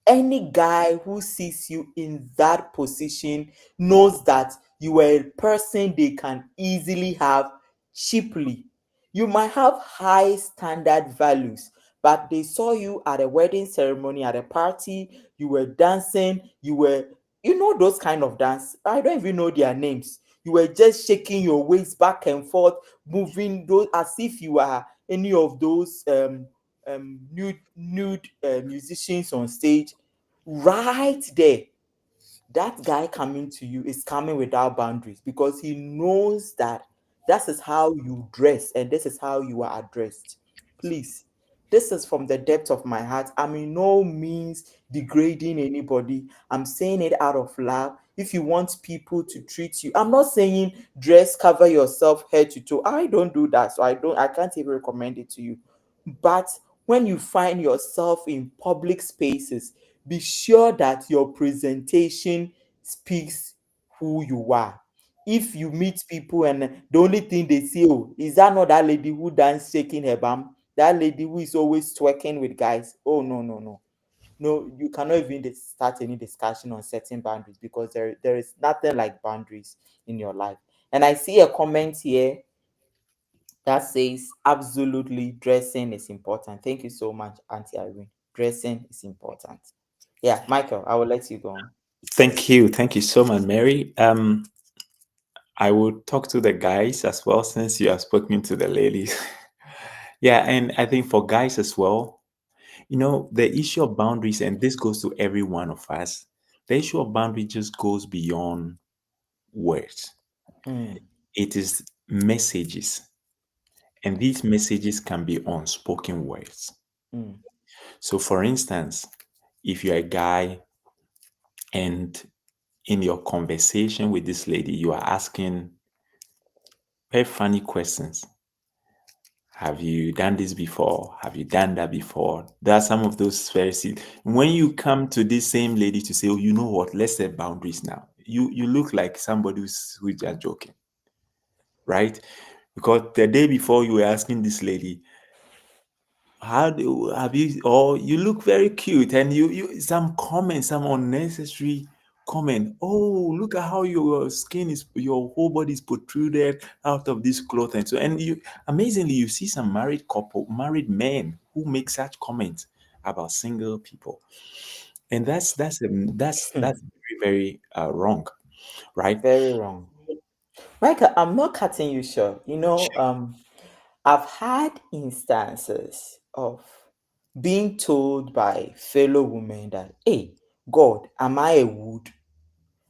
any guy who sees you in that position knows that you are a person they can easily have cheaply. You might have high standard values, but they saw you at a wedding ceremony, at a party, you were dancing, you know, those kind of dance. I don't even know their names. You were just shaking your waist back and forth, moving those as if you are any of those nude musicians on stage. Right there, that guy coming to you is coming without boundaries because he knows that that is how you dress and this is how you are addressed. Please, this is from the depth of my heart. I'm in no means degrading anybody. I'm saying it out of love. If you want people to treat you, I'm not saying dress, cover yourself head to toe. I don't do that, so I can't even recommend it to you. But when you find yourself in public spaces, be sure that your presentation speaks who you are. If you meet people and the only thing they say, oh, is that not that lady who dance shaking her bum? That lady who is always twerking with guys? Oh, no, no, no. No, you cannot even start any discussion on setting boundaries because there is nothing like boundaries in your life. And I see a comment here that says absolutely dressing is important. Thank you so much, Auntie Irene. Dressing is important. Yeah, Michael, I will let you go on. Thank you. Thank you so much, Mary. I will talk to the guys as well since you have spoken to the ladies. Yeah, and I think for guys as well, the issue of boundaries, and this goes to every one of us, the issue of boundary just goes beyond words. Mm, It is messages, and these messages can be unspoken words. mm, So, for instance, if you're a guy and in your conversation with this lady, you are asking very funny questions. Have you done this before? Have you done that before? There are some of those Pharisees. When you come to this same lady to say, "Oh, you know what? Let's set boundaries now," you look like somebody who's just joking, right? Because the day before you were asking this lady, "How have you?" Or you look very cute, and you some comments, some unnecessary comment, oh, look at how your skin is, your whole body is protruded out of this cloth. And so, and you, amazingly, you see some married men who make such comments about single people. And that's very, very wrong, right? Very wrong. Michael, I'm not cutting you short. I've had instances of being told by fellow women that, hey, God, am I a wood?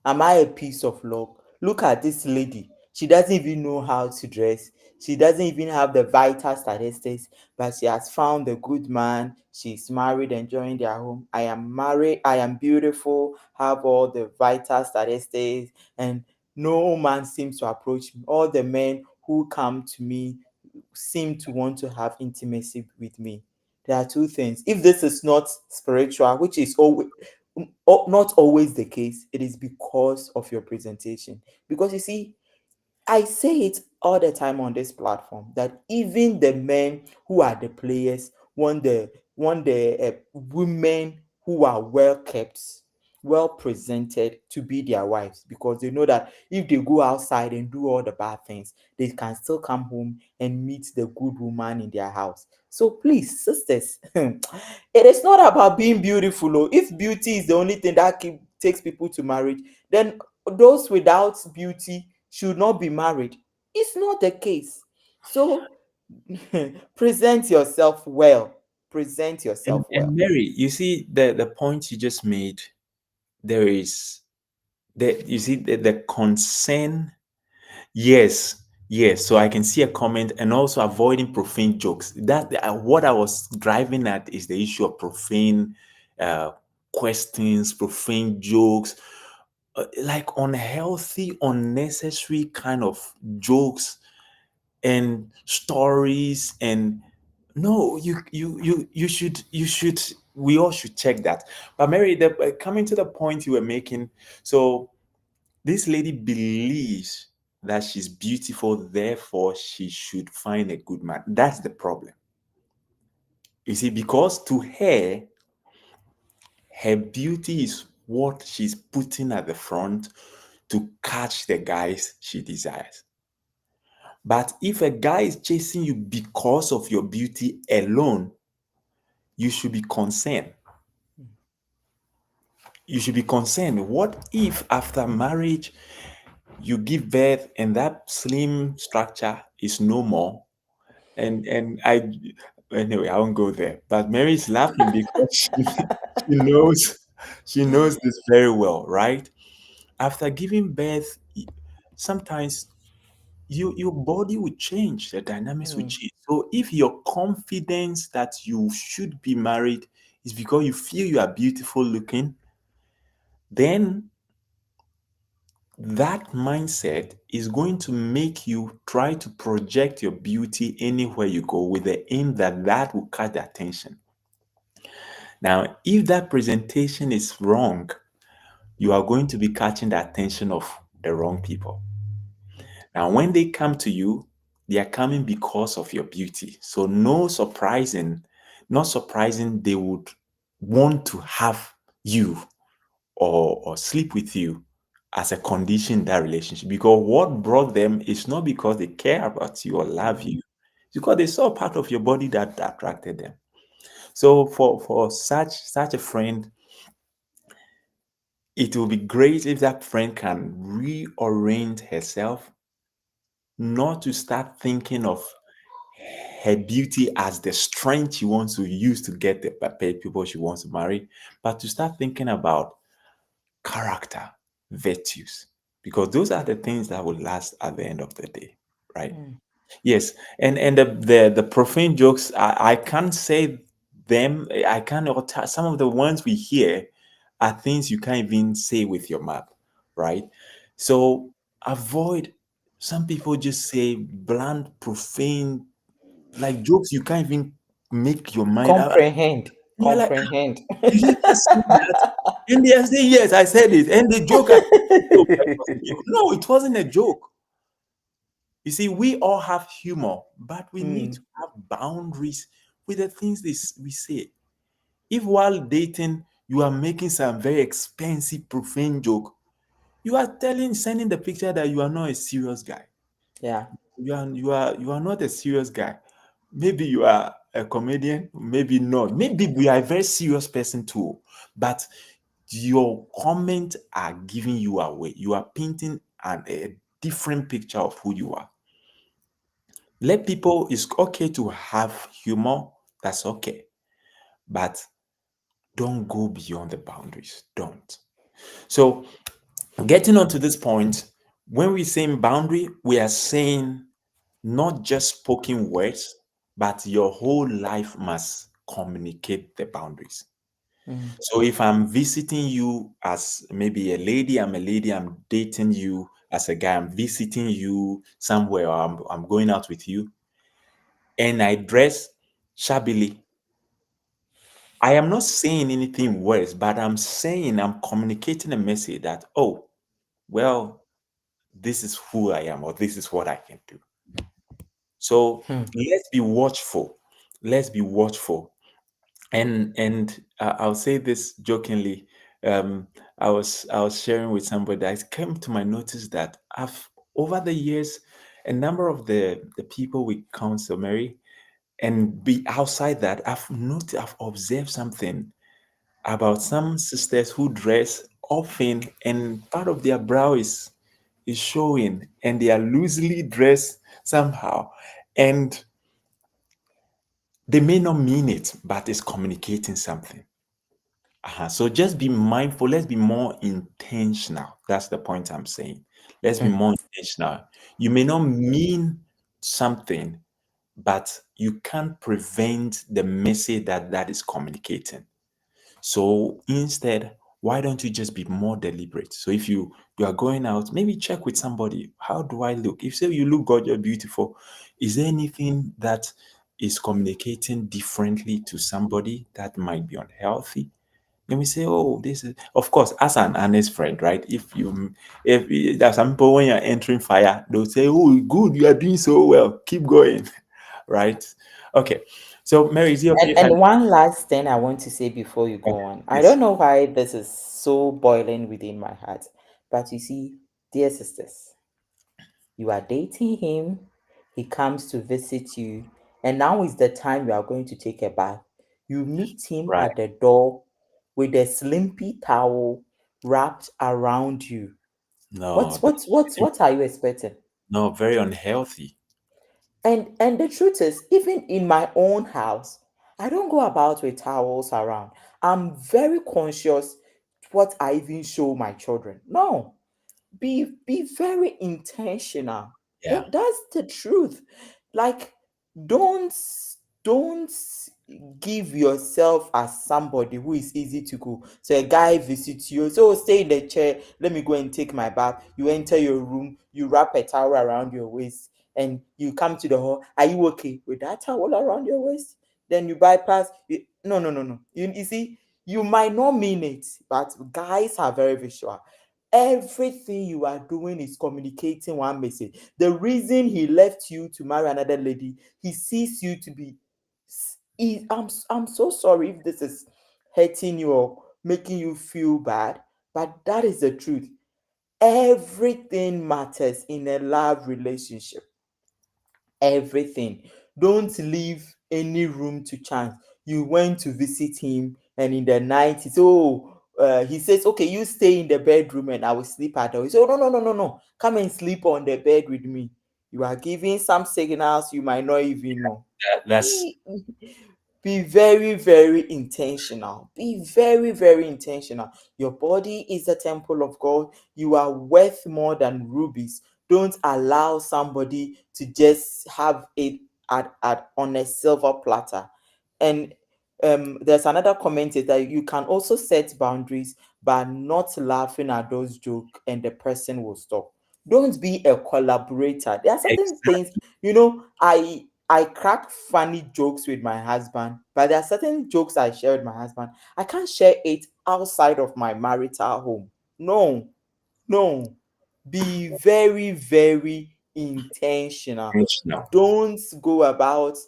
Am I a piece of log? Look at this lady. She doesn't even know how to dress. She doesn't even have the vital statistics, but she has found a good man. She's married, enjoying their home. I am married. I am beautiful, have all the vital statistics, and no man seems to approach me. All the men who come to me seem to want to have intimacy with me. There are two things. If this is not spiritual, which is always not always the case, it is because of your presentation. Because you see, I say it all the time on this platform that even the men who are the players want the women who are well kept, well presented to be their wives, because they know that if they go outside and do all the bad things, they can still come home and meet the good woman in their house. So please, sisters, it is not about being beautiful. Oh. If beauty is the only thing that takes people to marriage, then those without beauty should not be married. It's not the case. So present yourself well. Present yourself And well. Mary, you see the point you just made, there is you see the concern. Yes, yes. So I can see a comment, and also avoiding profane jokes. That what I was driving at is the issue of profane uh, questions, profane jokes, like unhealthy, unnecessary kind of jokes and stories. And no, you should. We all should check that. But Mary, coming to the point you were making, so this lady believes that she's beautiful, therefore she should find a good man. That's the problem. You see, because to her, her beauty is what she's putting at the front to catch the guys she desires. But if a guy is chasing you because of your beauty alone, you should be concerned. You should be concerned. What if after marriage you give birth and that slim structure is no more? And I anyway, I won't go there. But Mary's laughing because she knows she knows this very well, right? After giving birth, sometimes your body will change, the dynamics will Hmm. change. So if your confidence that you should be married is because you feel you are beautiful looking, then that mindset is going to make you try to project your beauty anywhere you go with the aim that that will catch the attention. Now, if that presentation is wrong, you are going to be catching the attention of the wrong people. Now, when they come to you, they are coming because of your beauty. So, not surprising, they would want to have you or sleep with you as a condition in that relationship. Because what brought them is not because they care about you or love Hmm. you, it's because they saw part of your body that attracted them. So for such a friend, it will be great if that friend can reorient herself, not to start thinking of her beauty as the strength she wants to use to get the people she wants to marry, but to start thinking about character, virtues, because those are the things that will last at the end of the day, right? Hmm. Yes, and the profane jokes, I can't say them. I can't utter some of the ones we hear are things you can't even say with your mouth, right? So avoid. Some people just say bland, profane, like jokes you can't even make your mind. Comprehend. You're like, Comprehend. did you just say that? And they are saying, yes, I said it. And the joke, I joke, that it was a joke. No, it wasn't a joke. You see, we all have humor, but we need to Hmm. have boundaries with the things we say. If while dating, You are making some very expensive, profane joke. You are sending the picture that you are not a serious guy. Yeah. You are not a serious guy. Maybe you are a comedian, maybe not. Maybe we are a very serious person too. But your comments are giving you away. You are painting a different picture of who you are. Let people, it's okay to have humor, that's okay. But don't go beyond the boundaries. Don't. So, getting on to this point, when we say boundary, we are saying not just spoken words, but your whole life must communicate the boundaries. Mm. So if I'm visiting you as maybe a lady, I'm a lady, I'm dating you as a guy, I'm visiting you somewhere, or I'm going out with you, and I dress shabbily, I am not saying anything worse, but I'm saying I'm communicating a message that, oh, well, this is who I am, or this is what I can do. So Hmm. let's be watchful. Let's be watchful. And I'll say this jokingly. Um, I was sharing with somebody. I came to my notice that I've over the years, a number of the people we counsel, Mary, and be outside that, I've observed something about some sisters who dress often, and part of their brow is showing, and they are loosely dressed somehow, and they may not mean it, but it's communicating something. So just be mindful. Let's be more intentional. That's the point I'm saying. Let's be Hmm. more intentional. You may not mean something, but you can't prevent the message that is communicating. So instead, why don't you just be more deliberate? So if you are going out, maybe check with somebody. How do I look? If say you look good, you're beautiful. Is there anything that is communicating differently to somebody that might be unhealthy? Then we say, oh, this is, of course, as an honest friend, right? If there's some people when you're entering fire, they'll say, oh, good, you are doing so well, keep going, right? Okay. So, Mary, is it And okay if I? and one last thing I want to say before you go on. I Yes, don't know why this is so boiling within my heart, but you see, dear sisters, you are dating him, he comes to visit you, and now is the time you are going to take a bath. You meet him right. at the door with a slimpy towel wrapped around you. No, What are you expecting? no, very unhealthy. And the truth is, even in my own house, I don't go about with towels around. I'm very conscious what I even show my children. No, be very intentional. Yeah, That's the truth. Like, don't don't give yourself as somebody who is easy to go. So a guy visits you, so stay in the chair, let me go and take my bath. You enter your room, you wrap a towel around your waist, and you come to the hall. Are you okay with that towel around your waist? Then you bypass no, no, no, no. You see, you might not mean it, but guys are very visual. Everything you are doing is communicating one message. The reason he left you to marry another lady, he sees you to be. I'm so sorry if this is hurting you or making you feel bad, but that is the truth. Everything matters in a love relationship. Everything. Don't leave any room to chance. You went to visit him, and in the night, he says, okay, you stay in the bedroom and I will sleep at home. So, no, no, no, no, no. Come and sleep on the bed with me. You are giving some signals you might not even know. that's Be be very, very intentional. Be very, very intentional. Your body is a temple of God. You are worth more than rubies. Don't allow somebody to just have it on a silver platter. And there's another comment is that you can also set boundaries by not laughing at those jokes, and the person will stop. Don't be a collaborator. There are certain things, exactly. I crack funny jokes with my husband, but there are certain jokes I share with my husband. I can't share it outside of my marital home. No, no. Be very, very intentional. Intentional. Don't go about,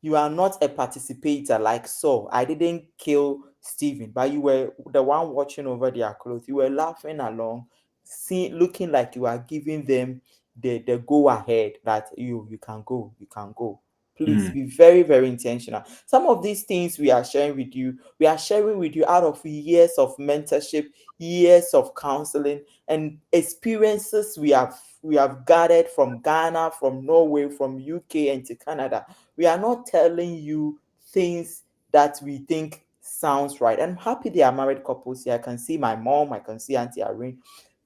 you are not a participator like Saul. I didn't kill Stephen, but you were the one watching over their clothes. You were laughing along, see, looking like you are giving them the go ahead that you can go, you can go. Please Mm, be very, very intentional. Some of these things we are sharing with you, we are sharing with you out of years of mentorship, years of counseling, and experiences we have gathered from Ghana, from Norway, from UK, and to Canada. We are not telling you things that we think sounds right. I'm happy they are married couples here. I can see my mom, I can see Auntie Irene.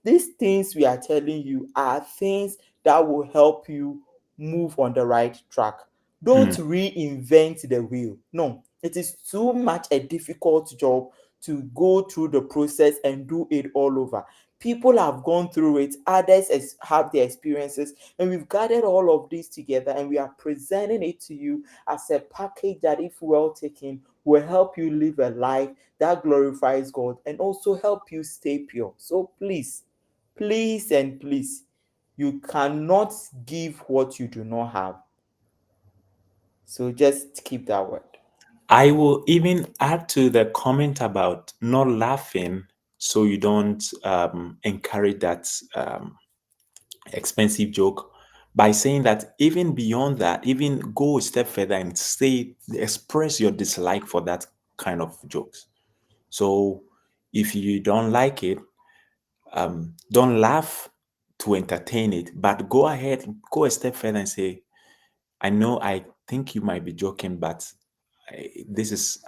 These things we are telling you are things that will help you move on the right track. Don't mm. reinvent the wheel. No, it is too much a difficult job to go through the process and do it all over. People have gone through it, others have their experiences, and we've gathered all of this together and we are presenting it to you as a package that, if well taken, will help you live a life that glorifies God and also help you stay pure. So please, please, and please, you cannot give what you do not have. So just keep that word. I will even add to the comment about not laughing so you don't encourage that expensive joke by saying that even beyond that, even go a step further and say, express your dislike for that kind of jokes. So if you don't like it, don't laugh to entertain it, but go ahead, go a step further and say, I know I think you might be joking, but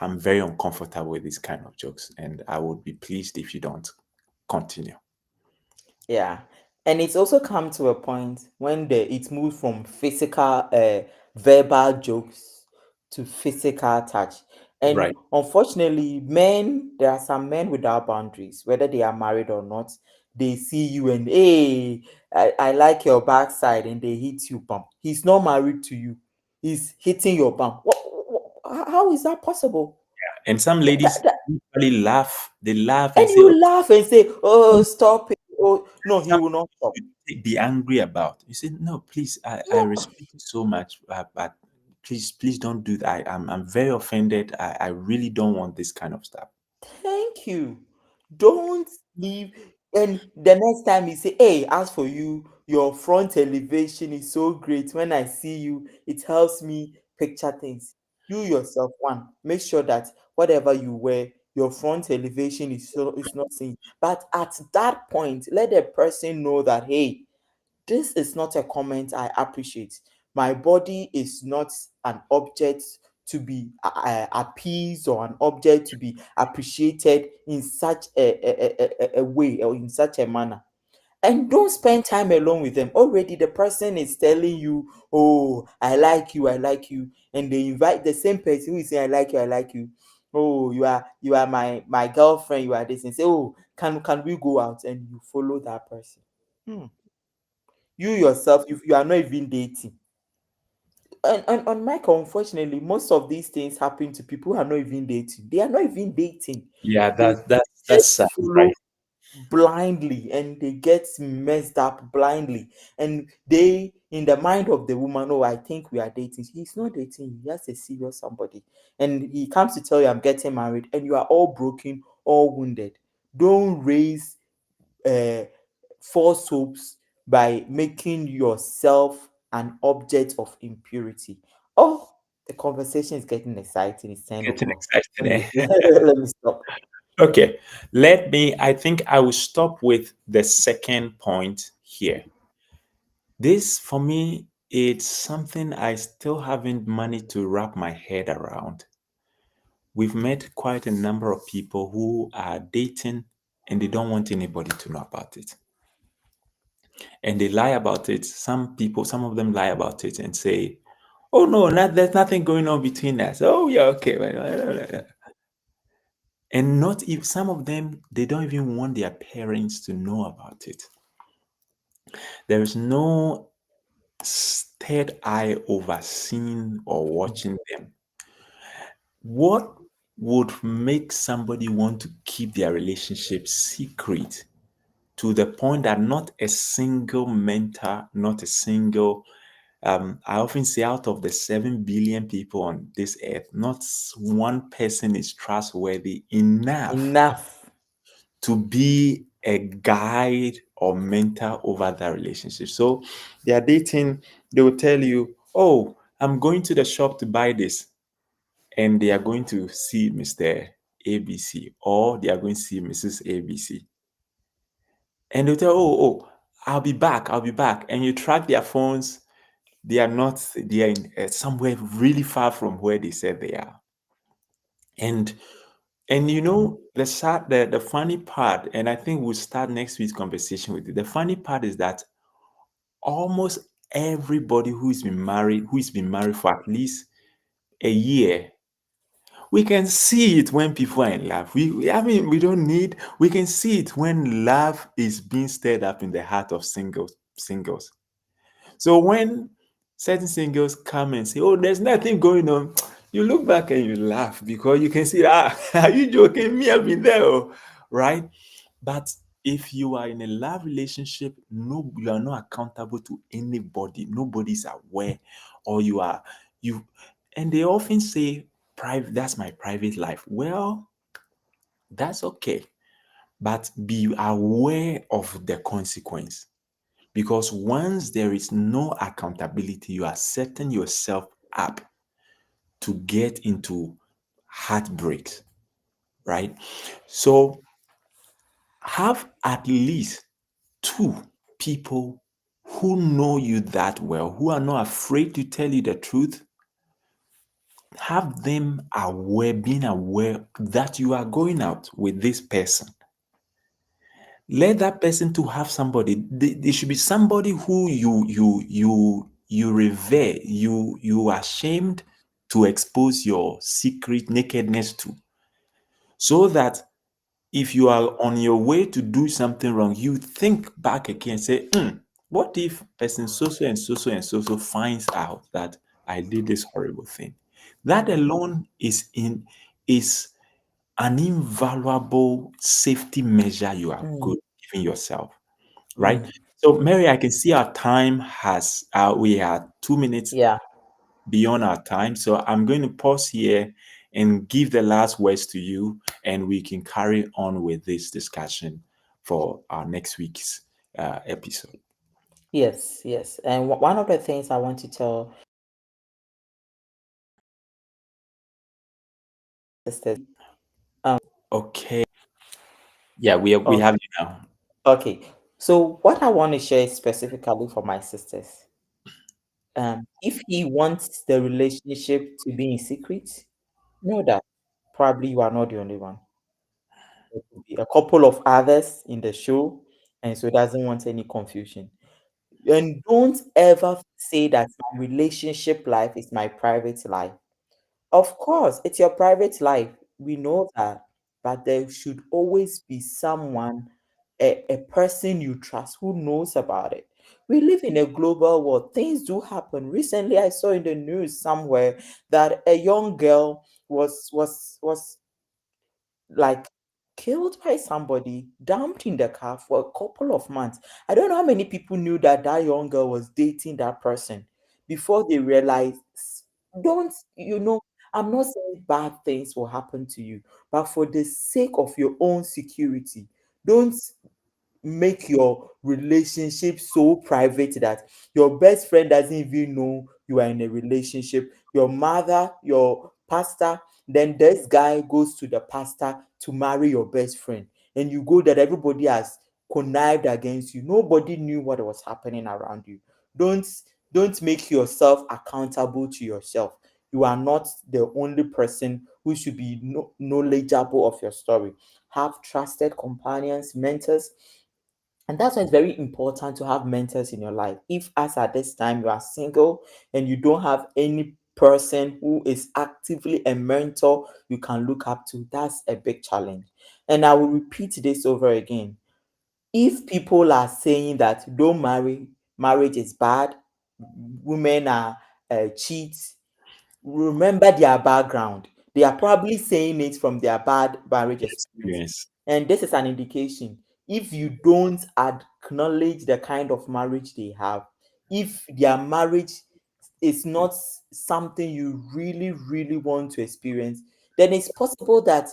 I'm very uncomfortable with this kind of jokes, and I would be pleased if you don't continue. Yeah. And it's also come to a point when it moved from physical, verbal jokes to physical touch. Right. And unfortunately, there are some men without boundaries, whether they are married or not. They see you and, hey, I like your backside, and they hit you, bump. He's not married to you. He's hitting your bump. How is that possible? And some That, ladies that, usually laugh. They laugh and and say, "Oh, you laugh and say, oh, stop it. Oh, no, he will something not stop. you should be angry about." You say, "No, please, I No. respect you so much, but please don't do that. I'm very offended. I really don't want this kind of stuff." Thank you. Don't leave. And the next time you say, hey, as for you, your front elevation is so great. When I see you, it helps me picture things. You yourself, one, make sure that whatever you wear, your front elevation is not seen. But at that point, let the person know that, hey, this is not a comment I appreciate. My body is not an object to be appeased, or an object to be appreciated in such a way, or in such a manner. And don't spend time alone with them. Already the person is telling you, oh, I like you, I like you. And they invite the same person who is saying, I like you, I like you. Oh, you are my girlfriend, you are this, and say, oh, can we go out? And you follow that person. Hmm. You yourself, if you are not even dating. And on Michael, unfortunately, most of these things happen to people who are not even dating. They are not even dating. Yeah, They that's just sad, follow right? blindly, and they get messed up blindly. And they, in the mind of the woman, oh, I think we are dating. He's not dating you. He has a serious somebody. And he comes to tell you, I'm getting married, and you are all broken, all wounded. Don't raise uh, false hopes by making yourself an object of impurity. Oh, the conversation is getting exciting. It's 10 Getting o'clock. excited. Let me, Eh? let me stop. Okay, I think I will stop with the second point here. This, for me, it's something I still haven't managed to wrap my head around. We've met quite a number of people who are dating and they don't want anybody to know about it. And they lie about it. Some of them lie about it and say, oh no, there's nothing going on between us. Oh yeah, okay. And not if some of them, they don't even want their parents to know about it. There is no third eye overseeing or watching them. What would make somebody want to keep their relationship secret to the point that not a single mentor, not a single I often say out of the 7 billion people on this earth, not one person is trustworthy enough Enough. to be a guide or mentor over that relationship. So they are dating, they will tell you, oh, I'm going to the shop to buy this. And they are going to see Mr. ABC or they are going to see Mrs. ABC. And they'll tell, I'll be back, I'll be back. And you track their phones, they are not, they are in, somewhere really far from where they said they are. And the funny part, and I think we'll start next week's conversation with it. The funny part is that almost everybody who's been married for at least a year, we can see it when people are in love. We don't need, we can see it when love is being stirred up in the heart of singles. So when certain singles come and say, oh, there's nothing going on, you look back and you laugh because you can see, are you joking? Me, I've been there, right? But if you are in a love relationship, no, you are not accountable to anybody. Nobody's aware, or you. And they often say, "Private. That's my private life." Well, that's okay, but be aware of the consequence. Because once there is no accountability, you are setting yourself up to get into heartbreaks, right? So have at least two people who know you that well, who are not afraid to tell you the truth. Have them aware, being aware that you are going out with this person. Let that person to have somebody. There should be somebody who you revere, you are ashamed to expose your secret nakedness to, so that if you are on your way to do something wrong, you think back again and say, what if person so so and so so and so so finds out that I did this horrible thing? That alone is an invaluable safety measure you are Mm, good giving yourself, right? mm, So, Mary, I can see our time has we are 2 minutes yeah. beyond our time. So I'm going to pause here and give the last words to you, and we can carry on with this discussion for our next week's episode. Yes, yes. And one of the things I want to tell sisters, um, Okay. Yeah, we oh, have you now. okay. So what I want to share specifically for my sisters, if he wants the relationship to be in secret, know that probably you are not the only one. There could be a couple of others in the show, and so doesn't want any confusion. And don't ever say that my relationship life is my private life. Of course, it's your private life. We know that. But there should always be someone, a person you trust who knows about it. We live in a global world. Things do happen. Recently, I saw in the news somewhere that a young girl was like killed by somebody, dumped in the car for a couple of months. I don't know how many people knew that that young girl was dating that person before they realized. Don't, I'm not saying bad things will happen to you, but for the sake of your own security, don't make your relationship so private that your best friend doesn't even know you are in a relationship. Your mother, your pastor, then this guy goes to the pastor to marry your best friend, and you go that everybody has connived against you. Nobody knew what was happening around you. Don't don't make yourself accountable to yourself. You are not the only person who should be knowledgeable of your story. Have trusted companions, mentors, and that's why it's very important to have mentors in your life. If, as at this time, you are single and you don't have any person who is actively a mentor you can look up to, that's a big challenge. And I will repeat this over again. If people are saying that don't marry, marriage is bad, women are cheats, remember their background. They are probably saying it from their bad marriage experience. Experience. And this is an indication. If you don't acknowledge the kind of marriage they have, if their marriage is not something you really, really want to experience, then it's possible that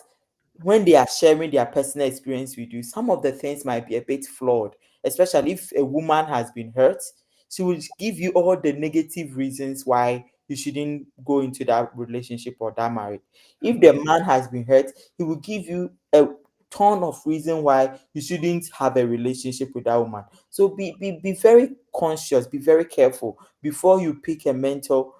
when they are sharing their personal experience with you, some of the things might be a bit flawed, especially if a woman has been hurt. She will give you all the negative reasons why you shouldn't go into that relationship or that marriage. If the man has been hurt, he will give you a ton of reason why you shouldn't have a relationship with that woman. So be very conscious, be very careful before you pick a mentor.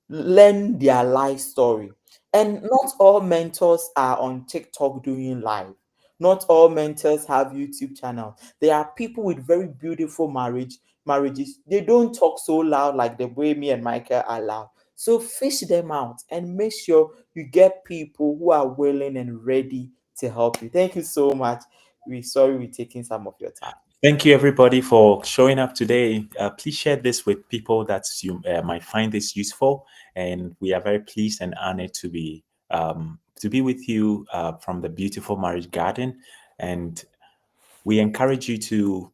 Learn their life story. And not all mentors are on TikTok doing live. Not all mentors have YouTube channels. There are people with very beautiful marriages. They don't talk so loud like the way me and Michael are loud. So fish them out and make sure you get people who are willing and ready to help you. Thank you so much. We're sorry we're taking some of your time. Thank you, everybody, for showing up today. Please share this with people that you might find this useful, and we are very pleased and honored to be with you from the beautiful marriage garden. And we encourage you to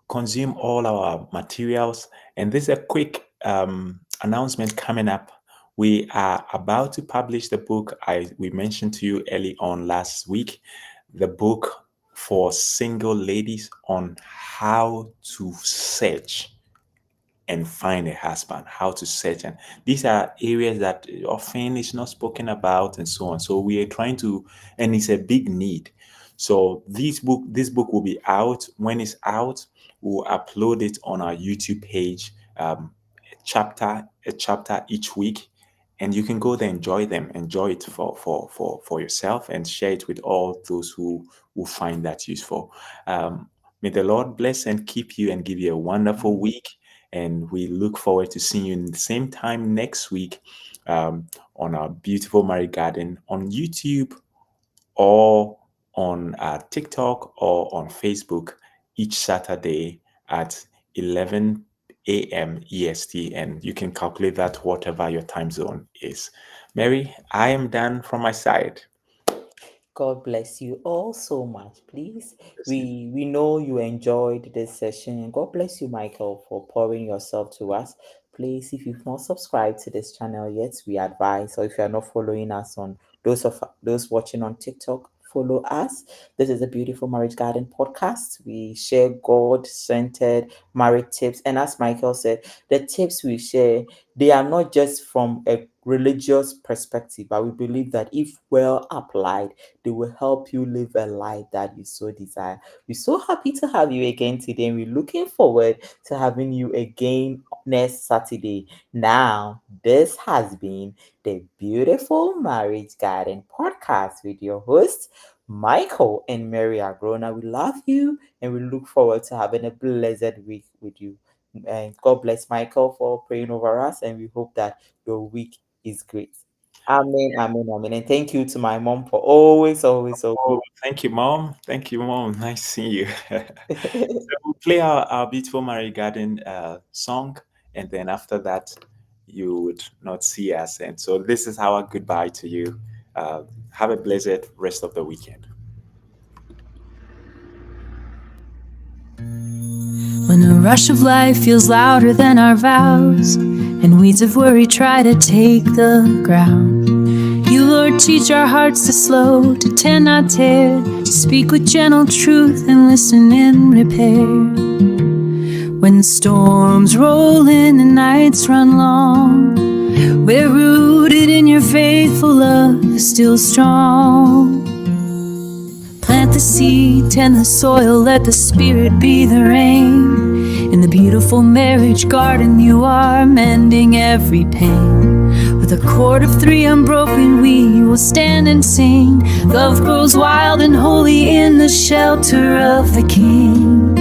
consume all our materials. And this is a quick announcement coming up. We are about to publish the book we mentioned to you early on last week, the book for single ladies on how to search and find a husband, how to search. And these are areas that often is not spoken about and so on. So we are trying to, and it's a big need. So this book will be out. When it's out, we'll upload it on our YouTube page, a chapter each week. And you can go there, enjoy it for yourself, and share it with all those who find that useful. May the Lord bless and keep you and give you a wonderful week. And we look forward to seeing you in the same time next week on our beautiful Married Garden on YouTube or on TikTok or on Facebook each Saturday at 11 a.m. EST. And you can calculate that whatever your time zone is. Mary, I am done from my side. God bless you all so much. Please, we know you enjoyed this session. God bless you, Michael, for pouring yourself to us. Please, if you've not subscribed to this channel yet, we advise, or if you are not following us on those watching on TikTok, follow us. This is a beautiful Marriage Garden podcast. We share God-centered marriage tips, and as Michael said, the tips we share, they are not just from a religious perspective, but we believe that if well applied, they will help you live a life that you so desire. We're so happy to have you again today, and we're looking forward to having you again next Saturday. Now, this has been the Beautiful Marriage Garden podcast with your hosts, Michael and Mary Agronah. We love you, and we look forward to having a blessed week with you. And God bless Michael for praying over us, and we hope that your week is great. Amen, amen, amen. And thank you to my mom for always so Oh, thank you, Mom. Thank you, Mom. Nice seeing you. good. So we'll play our beautiful Married Garden song, and then after that, you would not see us. And so this is our goodbye to you. Have a blessed rest of the weekend. When the rush of life feels louder than our vows, and weeds of worry try to take the ground, you, Lord, teach our hearts to slow, to tend, not tear, to speak with gentle truth and listen in repair. When storms roll in and nights run long, we're rooted in your faithful love, still strong. Plant the seed, tend the soil, let the Spirit be the rain. In the beautiful marriage garden, you are mending every pain. With a cord of three unbroken, we will stand and sing. Love grows wild and holy in the shelter of the King.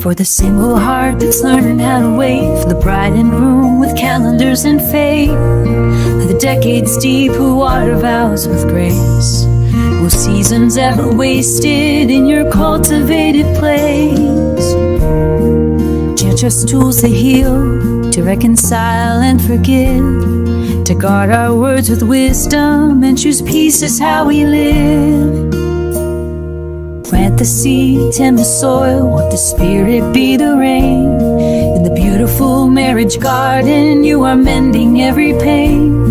For the single heart that's learning how to wait for the bride and groom with calendars and fate. For the decades deep who water vows with grace. Will seasons ever wasted in your cultivated place? Judge us tools to heal, to reconcile and forgive, to guard our words with wisdom and choose peace as how we live. Plant the seed, tend the soil, let the Spirit be the rain. In the beautiful marriage garden, you are mending every pain.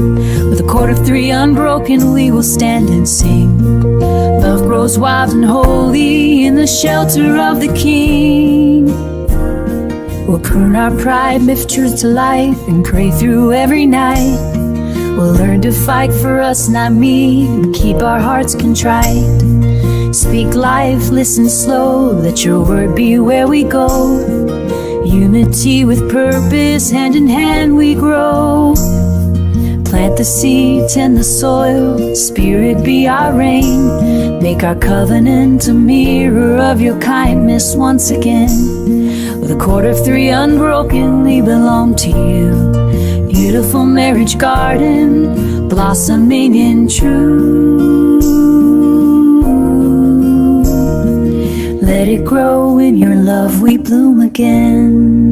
With a cord of three unbroken, we will stand and sing. Love grows wild and holy in the shelter of the King. We'll prune our pride, lift truth to life, and pray through every night. We'll learn to fight for us, not me, and keep our hearts contrite. Speak life, listen slow, let your word be where we go. Unity with purpose, hand in hand we grow. Plant the seed, tend the soil, Spirit be our rain. Make our covenant a mirror of your kindness once again. With a cord of three unbroken, we belong to you. Beautiful marriage garden, blossoming in truth. Let it grow in your love, we bloom again.